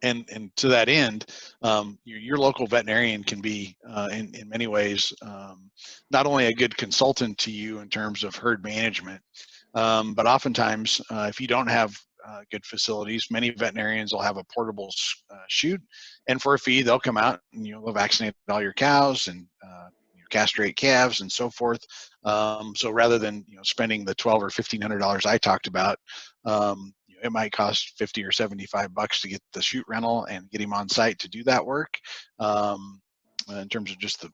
And to that end, your local veterinarian can be, in many ways, not only a good consultant to you in terms of herd management, but oftentimes, if you don't have good facilities, many veterinarians will have a portable chute, and for a fee, they'll come out and they'll vaccinate all your cows and castrate calves and so forth. So rather than spending the $1,200 or $1,500 I talked about, it might cost 50 or 75 bucks to get the chute rental and get him on site to do that work, in terms of just the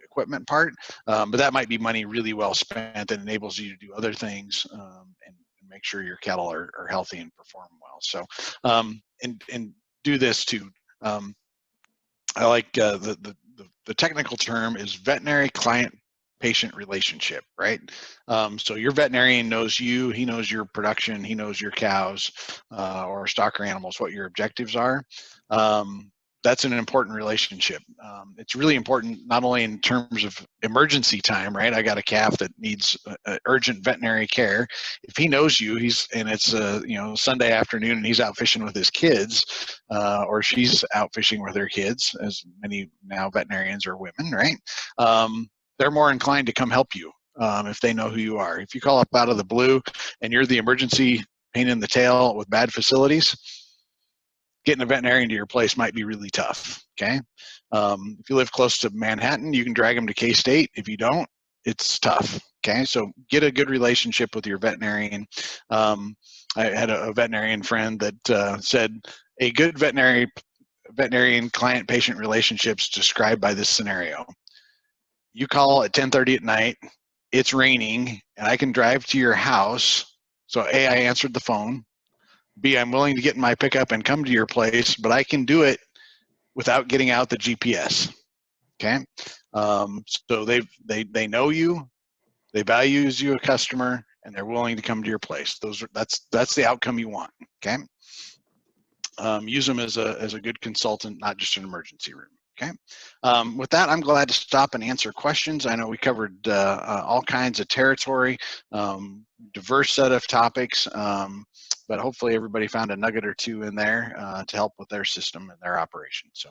equipment part. But that might be money really well spent that enables you to do other things, and make sure your cattle are healthy and perform well. So, and do this too. I like the technical term is veterinary client patient relationship, right? So your veterinarian knows you, he knows your production, he knows your cows, or stocker animals, what your objectives are. That's an important relationship. It's really important not only in terms of emergency time, right? I got a calf that needs urgent veterinary care. If he knows you, and it's Sunday afternoon and he's out fishing with his kids, or she's out fishing with her kids, as many now veterinarians are women, right? They're more inclined to come help you if they know who you are. If you call up out of the blue and you're the emergency pain in the tail with bad facilities, getting a veterinarian to your place might be really tough, okay? If you live close to Manhattan, you can drag them to K-State. If you don't, it's tough, okay? So get a good relationship with your veterinarian. I had a veterinarian friend that said a good veterinarian client-patient relationship is described by this scenario. You call at 10:30 at night, it's raining, and I can drive to your house. So A, I answered the phone. B, I'm willing to get in my pickup and come to your place, but I can do it without getting out the GPS. Okay. So they know you, they value you a customer, and they're willing to come to your place. That's the outcome you want. Okay. Use them as a good consultant, not just an emergency room. Okay. With that, I'm glad to stop and answer questions. I know we covered all kinds of territory, diverse set of topics, but hopefully everybody found a nugget or two in there to help with their system and their operation. So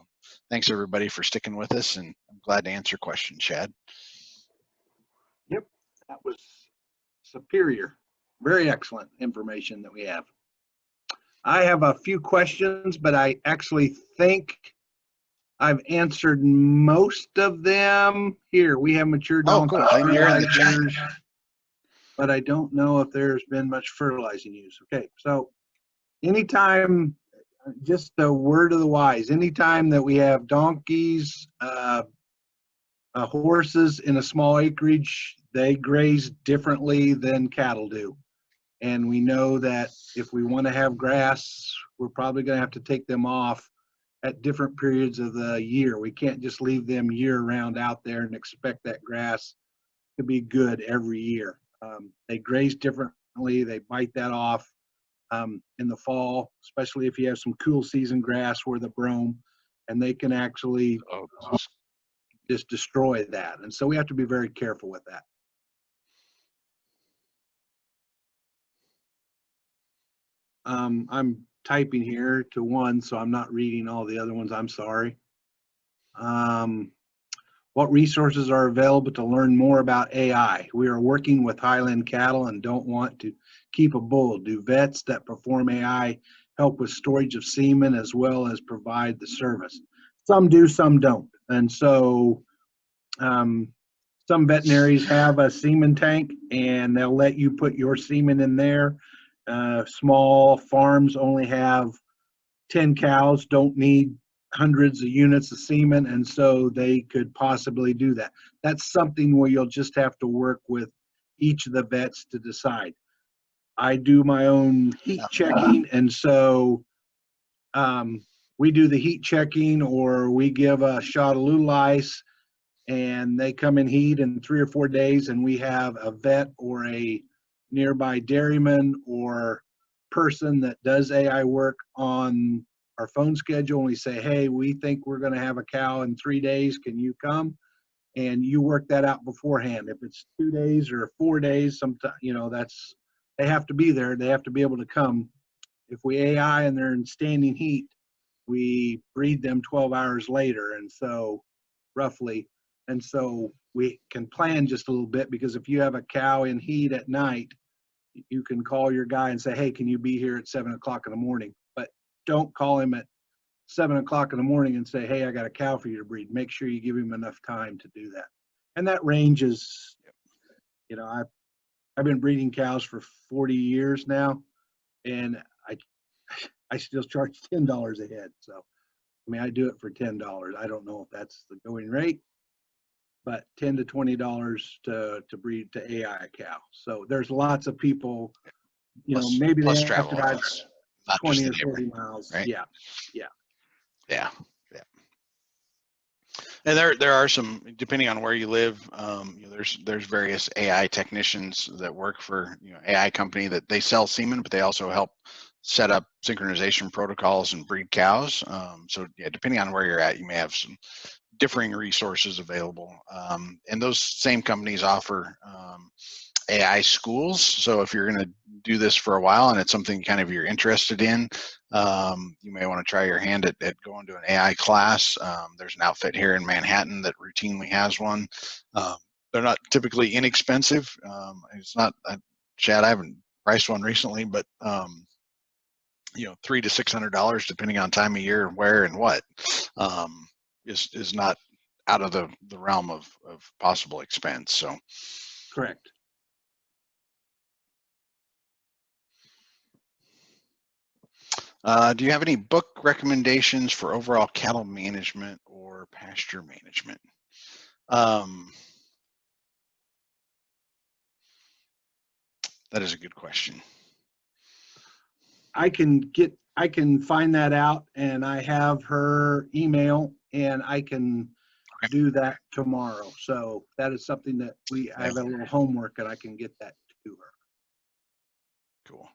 thanks everybody for sticking with us, and I'm glad to answer questions, Chad.
Yep, that was superior. Very excellent information that we have. I have a few questions, but I actually think I've answered most of them. Here, we have mature donkey fertilizers, but I don't know if there's been much fertilizing use. Okay, so anytime, just a word of the wise, anytime that we have donkeys, horses in a small acreage, they graze differently than cattle do. And we know that if we want to have grass, we're probably going to have to take them off at different periods of the year. We can't just leave them year round out there and expect that grass to be good every year. They graze differently. They bite that off in the fall, especially if you have some cool season grass or the brome, and they can actually just destroy that. And so we have to be very careful with that. I'm typing here to one, so I'm not reading all the other ones. I'm sorry. What resources are available to learn more about AI? We are working with Highland cattle and don't want to keep a bull. Do vets that perform AI help with storage of semen as well as provide the service? Some do, some don't. And so some veterinaries have a semen tank and they'll let you put your semen in there. Small farms only have 10 cows, don't need hundreds of units of semen, and so they could possibly do that. That's something where you'll just have to work with each of the vets to decide. I do my own heat checking, and so we do the heat checking, or we give a shot of Lutalice, and they come in heat in 3 or 4 days, and we have a vet or a nearby dairyman or person that does AI work on our phone schedule, and we say, hey, we think we're going to have a cow in 3 days, can you come? And you work that out beforehand. If it's 2 days or 4 days, sometimes, that's, they have to be there, they have to be able to come. If we AI and they're in standing heat, we breed them 12 hours later, and so roughly, and so we can plan just a little bit, because if you have a cow in heat at night, you can call your guy and say, hey, can you be here at 7 o'clock in the morning? But don't call him at 7 o'clock in the morning and say, hey, I got a cow for you to breed. Make sure you give him enough time to do that. And that ranges, you know, I've been breeding cows for 40 years now, and I still charge $10 a head. So, I mean, I do it for $10. I don't know if that's the going rate, but $10 to $20 to breed to AI a cow. So there's lots of people, you know, maybe
plus
they have
travel
to drive
costs, not
20
just
or
the
30
labor,
miles.
right?
Yeah, yeah.
Yeah. And there are some, depending on where you live, you know, there's various AI technicians that work for, you know, AI company that they sell semen, but they also help set up synchronization protocols and breed cows. So yeah, depending on where you're at, you may have some differing resources available. And those same companies offer AI schools. So if you're going to do this for a while and it's something kind of you're interested in, you may want to try your hand at going to an AI class. There's an outfit here in Manhattan that routinely has one. They're not typically inexpensive. It's not, Chad, I haven't priced one recently, but you know, $300 to $600 depending on time of year, where and what, is not out of the realm of possible expense. So
Correct.
do you have any book recommendations for overall cattle management or pasture management? That is a good question.
I can find that out, and I have her email, and I can do that tomorrow. So that is something that I have a little homework, and I can get that to her.
Cool.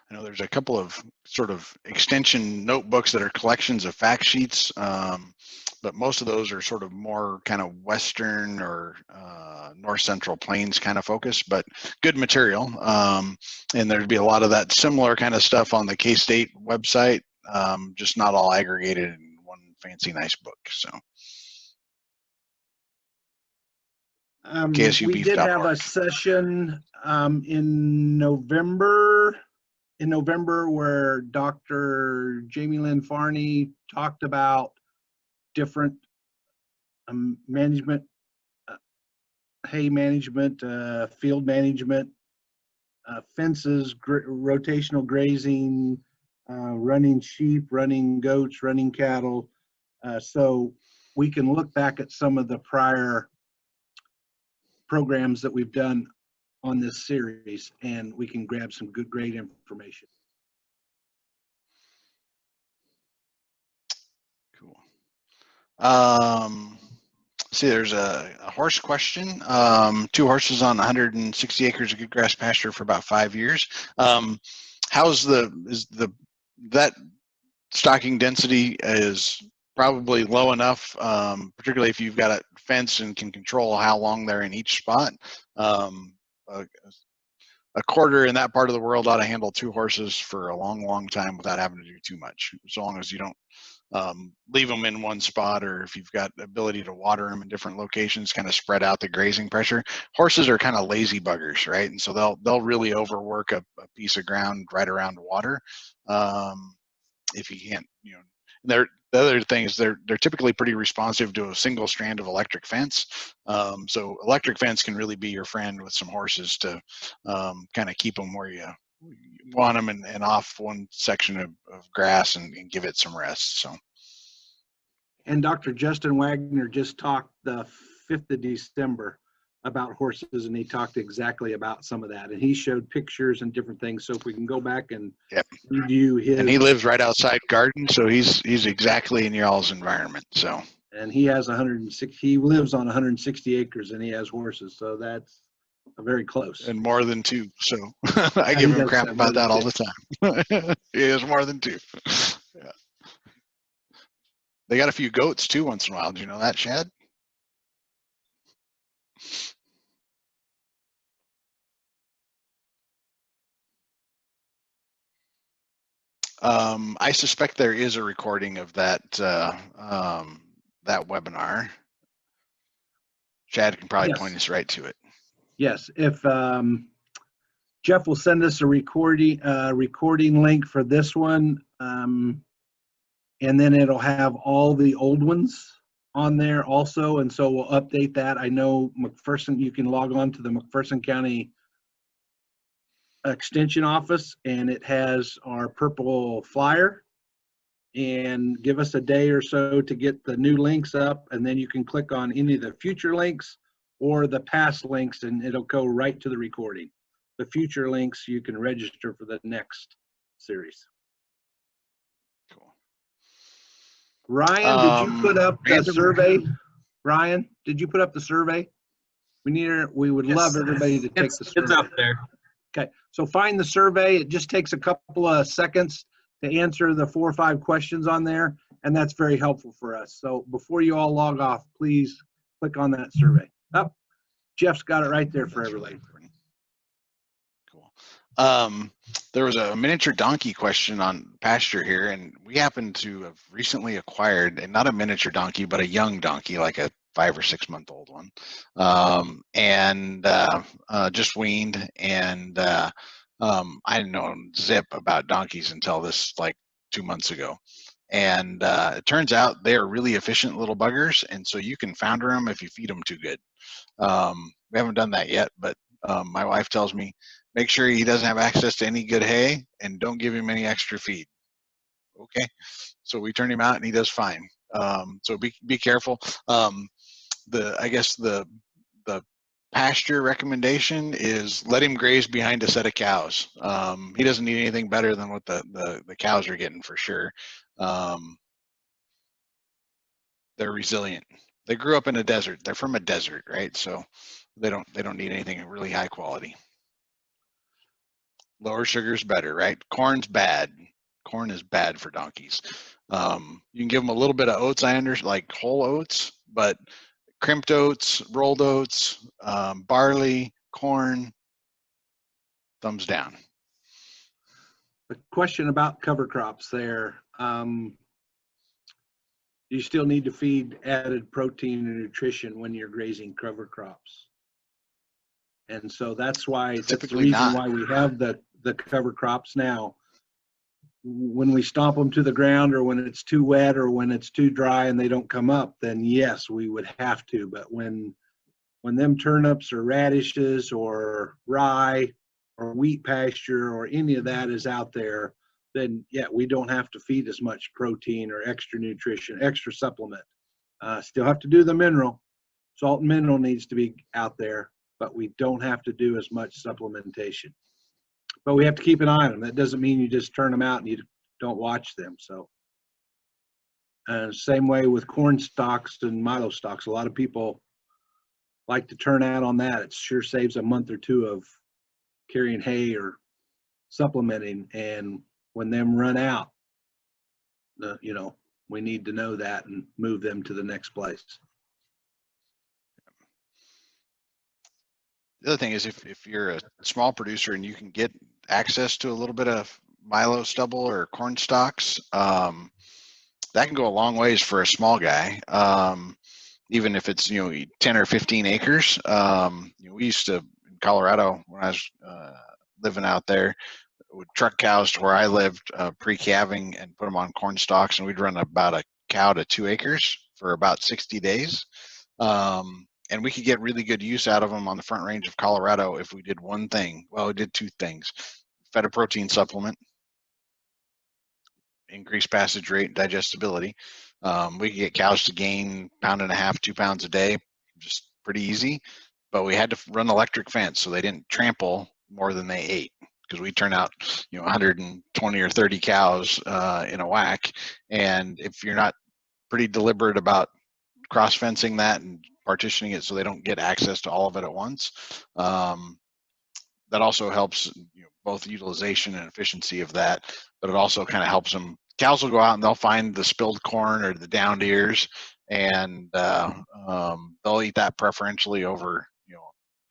I know there's a couple of sort of extension notebooks that are collections of fact sheets, but most of those are sort of more kind of Western or North Central Plains kind of focus, but good material. And there'd be a lot of that similar kind of stuff on the K-State website, just not all aggregated in one fancy nice book. So
we did have a session in November where Dr. Jamie Lynn Farney talked about different management, hay management, field management, fences, rotational grazing, running sheep, running goats, running cattle. So we can look back at some of the prior programs that we've done on this series, and we can grab some great information.
Cool. See, there's a horse question. 2 horses on 160 acres of good grass pasture for about 5 years. How's that stocking density is probably low enough, particularly if you've got a fence and can control how long they're in each spot. A quarter in that part of the world ought to handle 2 horses for a long time without having to do too much, so long as you don't leave them in one spot, or if you've got the ability to water them in different locations, kind of spread out the grazing pressure. Horses are kind of lazy buggers, right? And so they'll really overwork a piece of ground right around water if you can't, you know. The other thing is they're typically pretty responsive to a single strand of electric fence. So electric fence can really be your friend with some horses to kind of keep them where you want them and off one section of grass and give it some rest. So.
And Dr. Justin Wagner just talked the 5th of December about horses, and he talked exactly about some of that, and he showed pictures and different things. So if we can go back and review his,
and he lives right outside Garden, so he's exactly in y'all's environment. So,
and he has 160. He lives on 160 acres, and he has horses, so that's very close.
And more than 2. So I give him crap about that all the time. He has more than 2. Yeah. They got a few goats too once in a while. Do you know that, Chad? I suspect there is a recording of that that webinar. Chad can probably
Yes.
point us right to it.
Yes, if Jeff will send us a recording link for this one, and then it'll have all the old ones on there also, and so we'll update that. I know McPherson, you can log on to the McPherson County Extension office, and it has our purple flyer, and give us a day or so to get the new links up, and then you can click on any of the future links or the past links, and it'll go right to the recording. The future links, you can register for the next series.
Cool.
Ryan, did you put up the
Random-
survey? Ryan, did you put up the survey? We would love everybody to take the survey.
It's up there.
Okay, so find the survey. It just takes a couple of seconds to answer the 4 or 5 questions on there, and that's very helpful for us. So before you all log off, please click on that survey. Oh, Jeff's got it right there for everybody.
Cool. There was a miniature donkey question on pasture here, and we happen to have recently acquired, and not a miniature donkey, but a young donkey, like a 5 or 6 month old one, and just weaned. And I didn't know zip about donkeys until this like 2 months ago. And it turns out they are really efficient little buggers, and so you can founder them if you feed them too good. We haven't done that yet, but my wife tells me, make sure he doesn't have access to any good hay and don't give him any extra feed. Okay, so we turn him out and he does fine. So be careful. I guess the pasture recommendation is let him graze behind a set of cows. He doesn't need anything better than what the cows are getting for sure. They're resilient. They grew up in a desert. They're from a desert, right? So they don't need anything really high quality. Lower sugar is better, right? Corn's bad. Corn is bad for donkeys. You can give them a little bit of oats, I understand, like whole oats, but crimped oats, rolled oats, barley, corn, thumbs down.
The question about cover crops there. You still need to feed added protein and nutrition when you're grazing cover crops. And so that's the reason why we have the cover crops now. When we stomp them to the ground, or when it's too wet, or when it's too dry and they don't come up, then yes, we would have to. But when them turnips or radishes or rye or wheat pasture or any of that is out there, then yeah, we don't have to feed as much protein or extra nutrition, extra supplement. Still have to do the mineral. Salt and mineral needs to be out there, but we don't have to do as much supplementation. But we have to keep an eye on them. That doesn't mean you just turn them out and you don't watch them. So same way with corn stalks and milo stalks. A lot of people like to turn out on that. It sure saves a month or two of carrying hay or supplementing. And when them run out, we need to know that and move them to the next place.
The other thing is if you're a small producer and you can get access to a little bit of milo stubble or corn stalks, that can go a long ways for a small guy. Even if it's 10 or 15 acres. We used to, in Colorado when I was living out there, would truck cows to where I lived pre-calving and put them on corn stalks, and we'd run about a cow to 2 acres for about 60 days. And we could get really good use out of them on the Front Range of Colorado if we did one thing. Well, we did 2 things. Fed a protein supplement, increased passage rate and digestibility. We could get cows to gain 1.5 pounds, 2 pounds a day, just pretty easy. But we had to run electric fence so they didn't trample more than they ate, because we turn out 120 or 30 cows in a whack. And if you're not pretty deliberate about cross fencing that and partitioning it so they don't get access to all of it at once, that also helps both utilization and efficiency of that, but it also kind of helps them. Cows will go out and they'll find the spilled corn or the downed ears, and they'll eat that preferentially over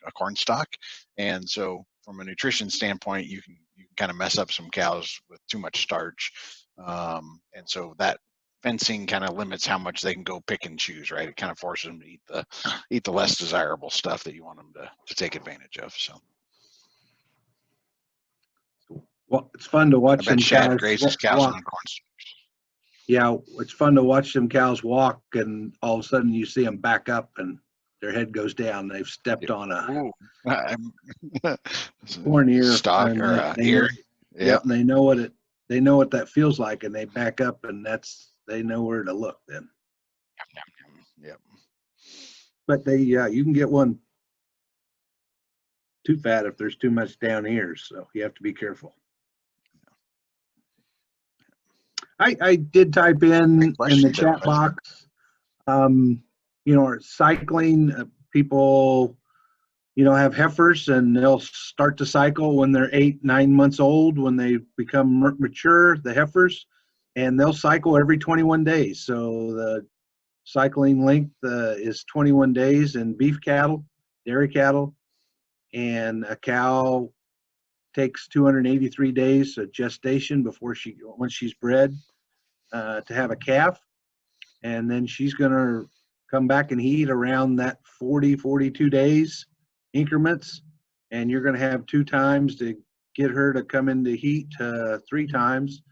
a corn stalk. And so from a nutrition standpoint, you can kind of mess up some cows with too much starch. And so that fencing kind of limits how much they can go pick and choose, right? It kind of forces them to eat the less desirable stuff that you want them to take advantage of. So
Well, it's fun to
I
watch
bet
them
Shad
cows
grazes cows
walk.
on corn stalks.
Yeah, it's fun to watch them cows walk, and all of a sudden you see them back up, and their head goes down. They've stepped on a
Ooh.
corn ear,
Stalk
and
or
they
ear.
know.
Yeah.
Yep, and they know what that feels like, and they back up, and they know where to look then.
Yep.
But you can get one too fat if there's too much down here, so you have to be careful. I did type in the chat box, cycling, people, have heifers, and they'll start to cycle when they're 8-9 months old, when they become mature, the heifers, and they'll cycle every 21 days. So the cycling length is 21 days in beef cattle, dairy cattle, and a cow takes 283 days of gestation once she's bred to have a calf, and then she's going to come back and heat around that 42 days increments, and you're going to have 2 times to get her to come into heat, 3 times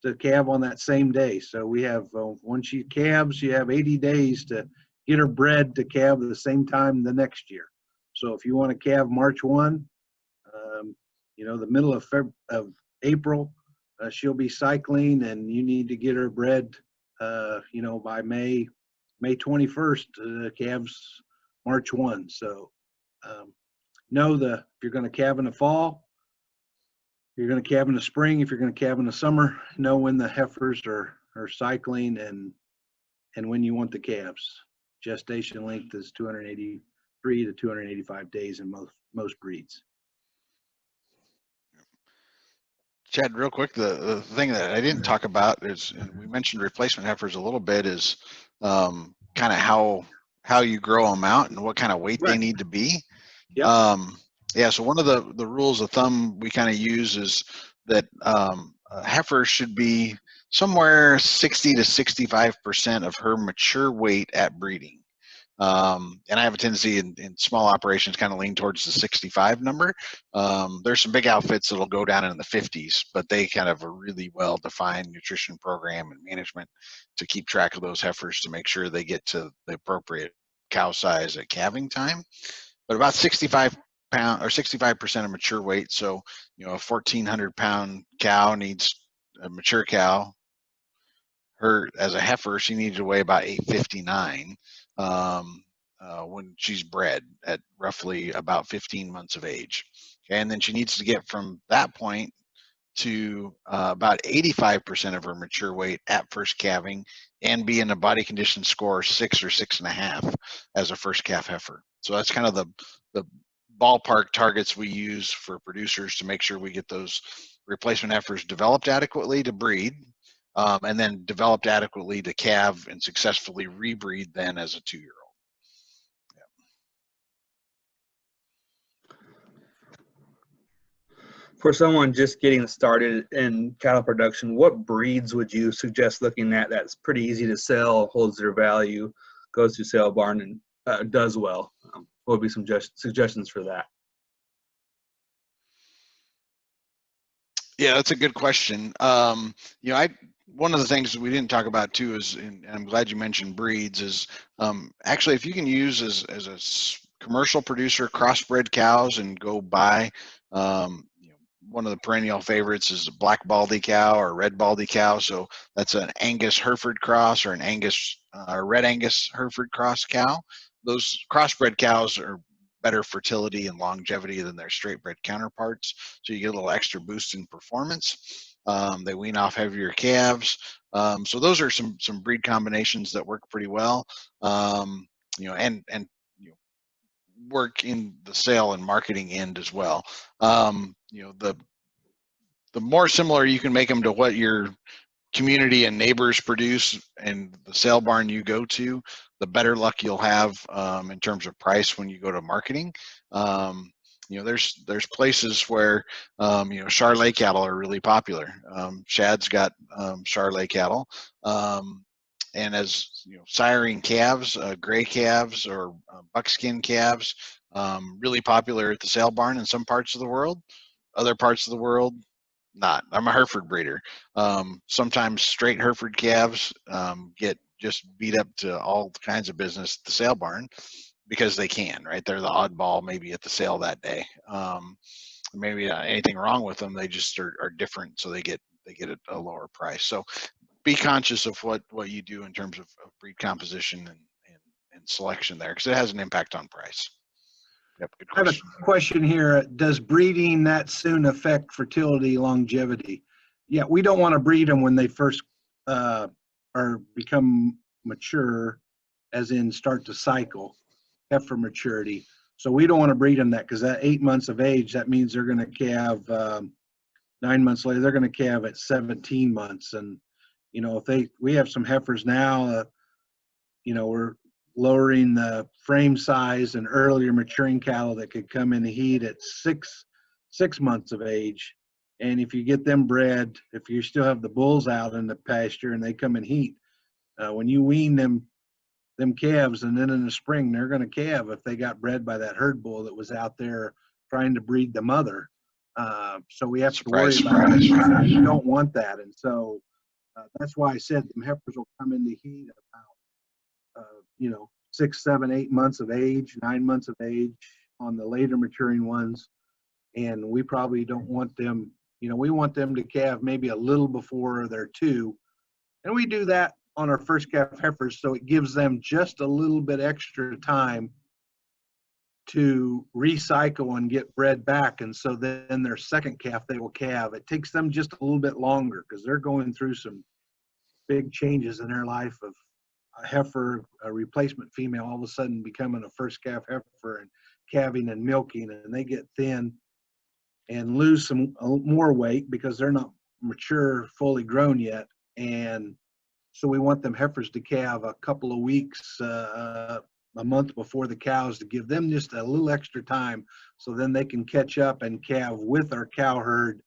to calve on that same day. So we have, when she calves, you have 80 days to get her bred to calve the same time the next year. So if you want to calve March 1, the middle of April, she'll be cycling, and you need to get her bred, by May 21st, calves March 1. So if you're going to calve in the fall, you're going to calve in the spring. If you're going to calve in the summer, know when the heifers are cycling and when you want the calves. Gestation length is 283 to 285 days in most breeds.
Chad, real quick, the thing that I didn't talk about is, and we mentioned replacement heifers a little bit, is kind of how you grow them out and what kind of weight they need to be.
Yep.
So one of the rules of thumb we kind of use is that a heifer should be somewhere 60 to 65% of her mature weight at breeding. And I have a tendency in small operations kind of lean towards the 65 number. There's some big outfits that'll go down in the 50s, but they kind of a really well-defined nutrition program and management to keep track of those heifers to make sure they get to the appropriate cow size at calving time. But about 65% of mature weight. So, a 1,400 pound cow needs a mature cow. Her as a heifer, she needed to weigh about 859 when she's bred at roughly about 15 months of age. Okay, and then she needs to get from that point to about 85% of her mature weight at first calving and be in a body condition score 6 or 6.5 as a first calf heifer. So that's kind of the ballpark targets we use for producers to make sure we get those replacement heifers developed adequately to breed, and then developed adequately to calve and successfully rebreed then as a 2-year-old.
For someone just getting started in cattle production, what breeds would you suggest looking at that's pretty easy to sell, holds their value, goes through sale barn, and does well? What would be some suggestions for that?
Yeah, that's a good question. One of the things we didn't talk about too is, and I'm glad you mentioned breeds, is actually if you can use as a commercial producer crossbred cows and go buy, one of the perennial favorites is a black baldy cow or red baldy cow. So that's an Angus Hereford cross or an Angus red Angus Hereford cross cow. Those crossbred cows are better fertility and longevity than their straight bred counterparts. So you get a little extra boost in performance. They wean off heavier calves. So those are some breed combinations that work pretty well. And work in the sale and marketing end as well. The more similar you can make them to what your community and neighbors produce and the sale barn you go to, the better luck you'll have in terms of price when you go to marketing. there's places where Charolais cattle are really popular. Shad's got Charolais cattle, and as siring calves, gray calves or buckskin calves, really popular at the sale barn in some parts of the world. Other parts of the world, not. I'm a Hereford breeder. Sometimes straight Hereford calves get just beat up to all kinds of business at the sale barn because they can, right? They're the oddball maybe at the sale that day. Maybe anything wrong with them, they just are different, so they get a lower price. So be conscious of what you do in terms of breed composition and selection there, because it has an impact on price. Yep, good
I have
question.
a question here. Does breeding that soon affect fertility longevity? Yeah, we don't want to breed them when they first or become mature, as in start to cycle, heifer maturity. So we don't want to breed them that, because at 8 months of age, that means they're going to calve 9 months later. They're going to calve at 17 months. And if we have some heifers now, we're lowering the frame size and earlier maturing cattle that could come in heat at six months of age. And if you get them bred, if you still have the bulls out in the pasture and they come in heat, when you wean them calves, and then in the spring they're going to calve if they got bred by that herd bull that was out there trying to breed the mother. So we have to worry about that. You don't want that. And so that's why I said them heifers will come into heat about 6, 7, 8 months of age, 9 months of age on the later maturing ones. And we probably don't want them, we want them to calve maybe a little before they're 2. And we do that on our first calf heifers, so it gives them just a little bit extra time to recycle and get bred back. And so then their second calf they will calve. It takes them just a little bit longer because they're going through some big changes in their life of a heifer, a replacement female, all of a sudden becoming a first calf heifer and calving and milking, and they get thin and lose some more weight because they're not mature, fully grown yet. And so we want them heifers to calve a couple of weeks, a month before the cows, to give them just a little extra time, so then they can catch up and calve with our cow herd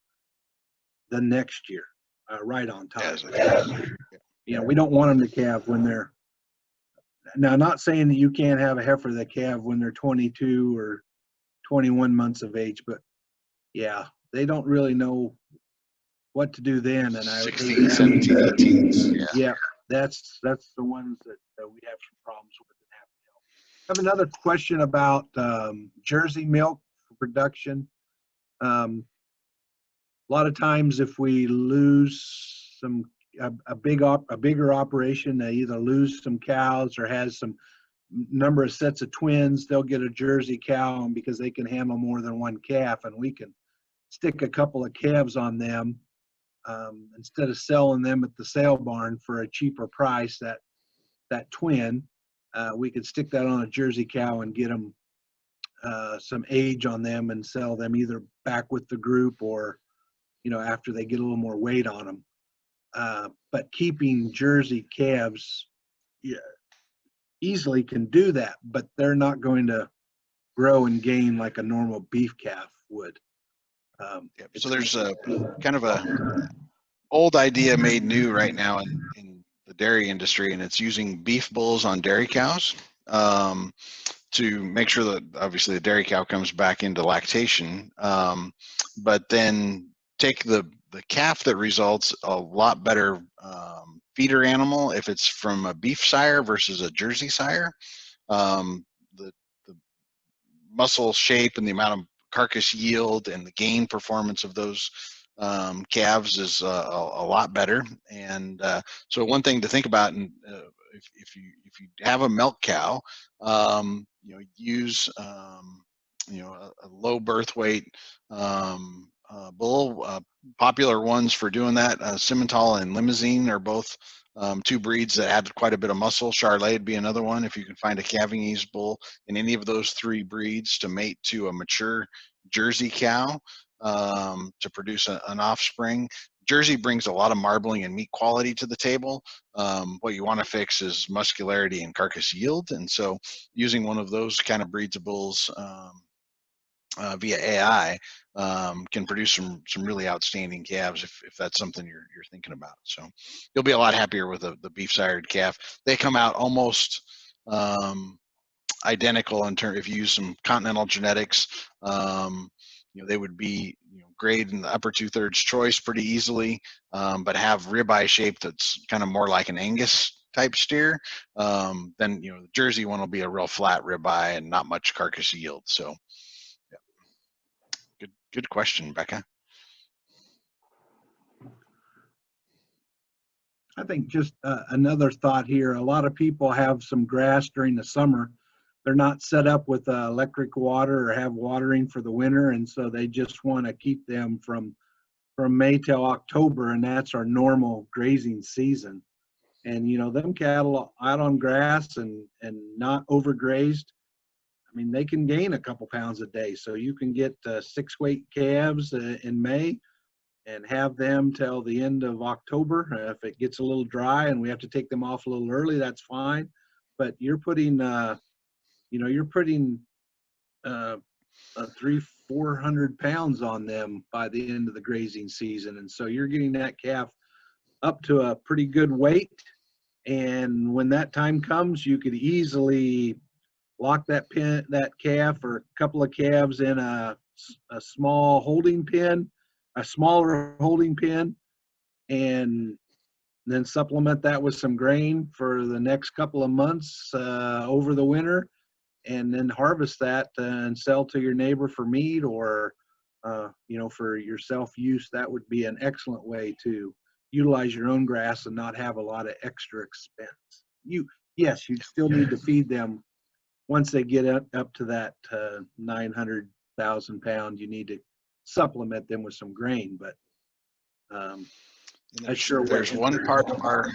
the next year, right on time. We don't want them to calve when they're, now, not saying that you can't have a heifer that calve when they're 22 or 21 months of age, but yeah, they don't really know what to do then. And
16, 17, 18.
Yeah, that's the ones that we have some problems with and have to help. I have another question about Jersey milk for production. A lot of times if we lose a bigger operation, they either lose some cows or has some number of sets of twins, they'll get a Jersey cow, and because they can handle more than one calf, and we can stick a couple of calves on them instead of selling them at the sale barn for a cheaper price, that twin, we could stick that on a Jersey cow and get them some age on them and sell them either back with the group or after they get a little more weight on them. But keeping Jersey calves, easily can do that, but they're not going to grow and gain like a normal beef calf would.
So there's a kind of a old idea made new right now in the dairy industry, and it's using beef bulls on dairy cows to make sure that obviously the dairy cow comes back into lactation, but then take the calf that results a lot better feeder animal if it's from a beef sire versus a Jersey sire. The muscle shape and the amount of carcass yield and the gain performance of those calves is a lot better. And so one thing to think about, and if you have a milk cow, use a low birth weight bull. Popular ones for doing that, Simmental and Limousine, are both two breeds that add quite a bit of muscle. Charolais would be another one if you can find a calving ease bull in any of those three breeds to mate to a mature Jersey cow to produce an offspring. Jersey brings a lot of marbling and meat quality to the table. What you want to fix is muscularity and carcass yield, and so using one of those kind of breeds of bulls via AI, can produce some really outstanding calves if that's something you're thinking about. So you'll be a lot happier with the beef sired calf. They come out almost identical in terms. If you use some continental genetics, they would be grade in the upper 2/3 choice pretty easily, but have ribeye shape that's kind of more like an Angus type steer. Then the Jersey one will be a real flat ribeye and not much carcass yield. So good question, Becca.
I think just another thought here. A lot of people have some grass during the summer. They're not set up with electric water or have watering for the winter, and so they just want to keep them from May till October, and that's our normal grazing season. And them cattle out on grass and not overgrazed, I mean, they can gain a couple pounds a day. So you can get 6-weight calves in May and have them till the end of October. If it gets a little dry and we have to take them off a little early, that's fine. But you're putting, you're putting 300-400 pounds on them by the end of the grazing season, and so you're getting that calf up to a pretty good weight. And when that time comes, you could easily lock that calf or a couple of calves in a small holding pen, a smaller holding pen, and then supplement that with some grain for the next couple of months over the winter, and then harvest that and sell to your neighbor for meat or for your self use. That would be an excellent way to utilize your own grass and not have a lot of extra expense. Yes, you still need to feed them once they get up to that 900,000 pound. You need to supplement them with some grain, but
there's one part of our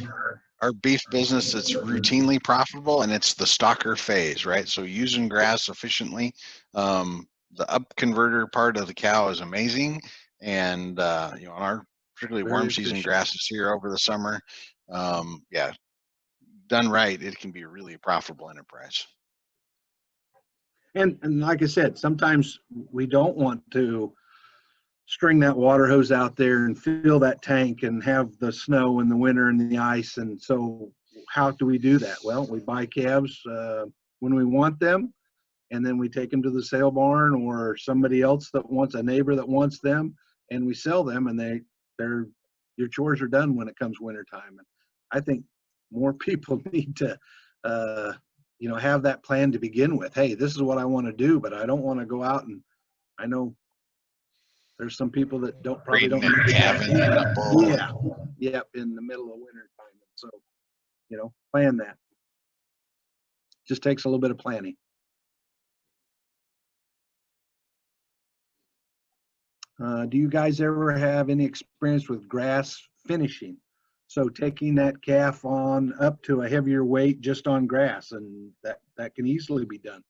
beef business that's routinely profitable, and it's the stalker phase, right? So using grass efficiently. The up converter part of the cow is amazing, and on our particularly warm season grasses here over the summer, yeah, done right, it can be a really profitable enterprise.
And like I said, sometimes we don't want to string that water hose out there and fill that tank and have the snow in the winter and the ice. And so how do we do that? Well, we buy calves when we want them, and then we take them to the sale barn or somebody else that wants, a neighbor that wants them, and we sell them, and your chores are done when it comes wintertime. And I think more people need to have that plan to begin with. Hey, this is what I want to do, but I don't want to go out, and I know there's some people that probably don't need to in the middle of winter time. So, plan that. Just takes a little bit of planning. Do you guys ever have any experience with grass finishing? So taking that calf on up to a heavier weight just on grass, and that can easily be done.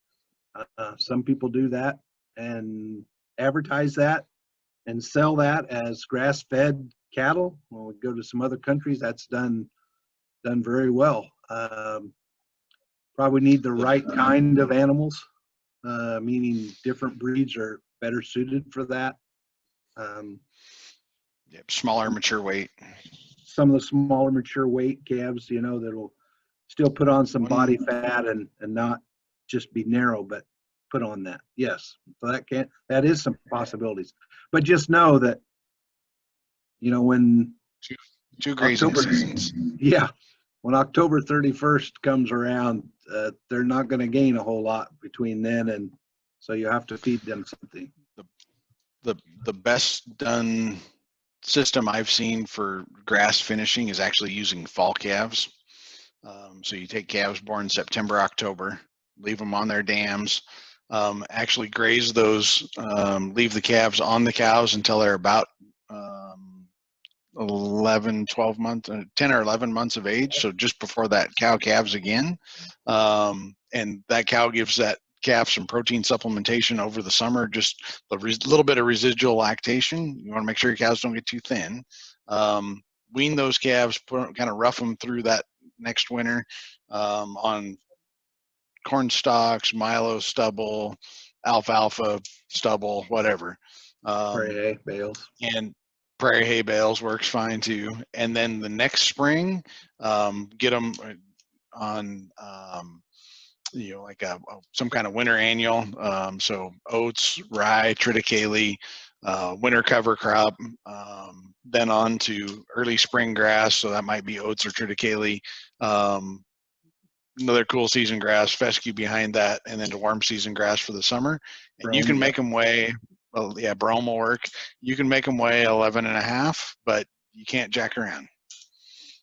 Some people do that and advertise that and sell that as grass-fed cattle. When we go to some other countries, that's done very well. Probably need the right kind of animals, meaning different breeds are better suited for that.
Smaller mature weight.
Some of the smaller mature weight calves, that'll still put on some body fat and not just be narrow, but put on that. Yes, so that is some possibilities. But just know that, when
two grazing seasons.
Yeah, when October 31st comes around, they're not going to gain a whole lot between then, and so you have to feed them something.
The best done system I've seen for grass finishing is actually using fall calves. So you take calves born September, October, leave them on their dams, actually graze those, leave the calves on the cows until they're about 11, 12 months, 10 or 11 months of age. So just before that cow calves again. And that cow gives that calf some protein supplementation over the summer, just a little bit of residual lactation. You want to make sure your cows don't get too thin. Wean those calves, kind of rough them through that next winter on corn stalks, milo stubble, alfalfa, stubble, whatever.
Prairie hay bales.
And prairie hay bales works fine too. And then the next spring, get them on, like some kind of winter annual. So oats, rye, triticale, winter cover crop. Then on to early spring grass. So that might be oats or triticale. Another cool season grass, fescue behind that, and then to warm season grass for the summer. And you can make them weigh, well, yeah, brome will work. You can make them weigh 11 and a half, but you can't jack around.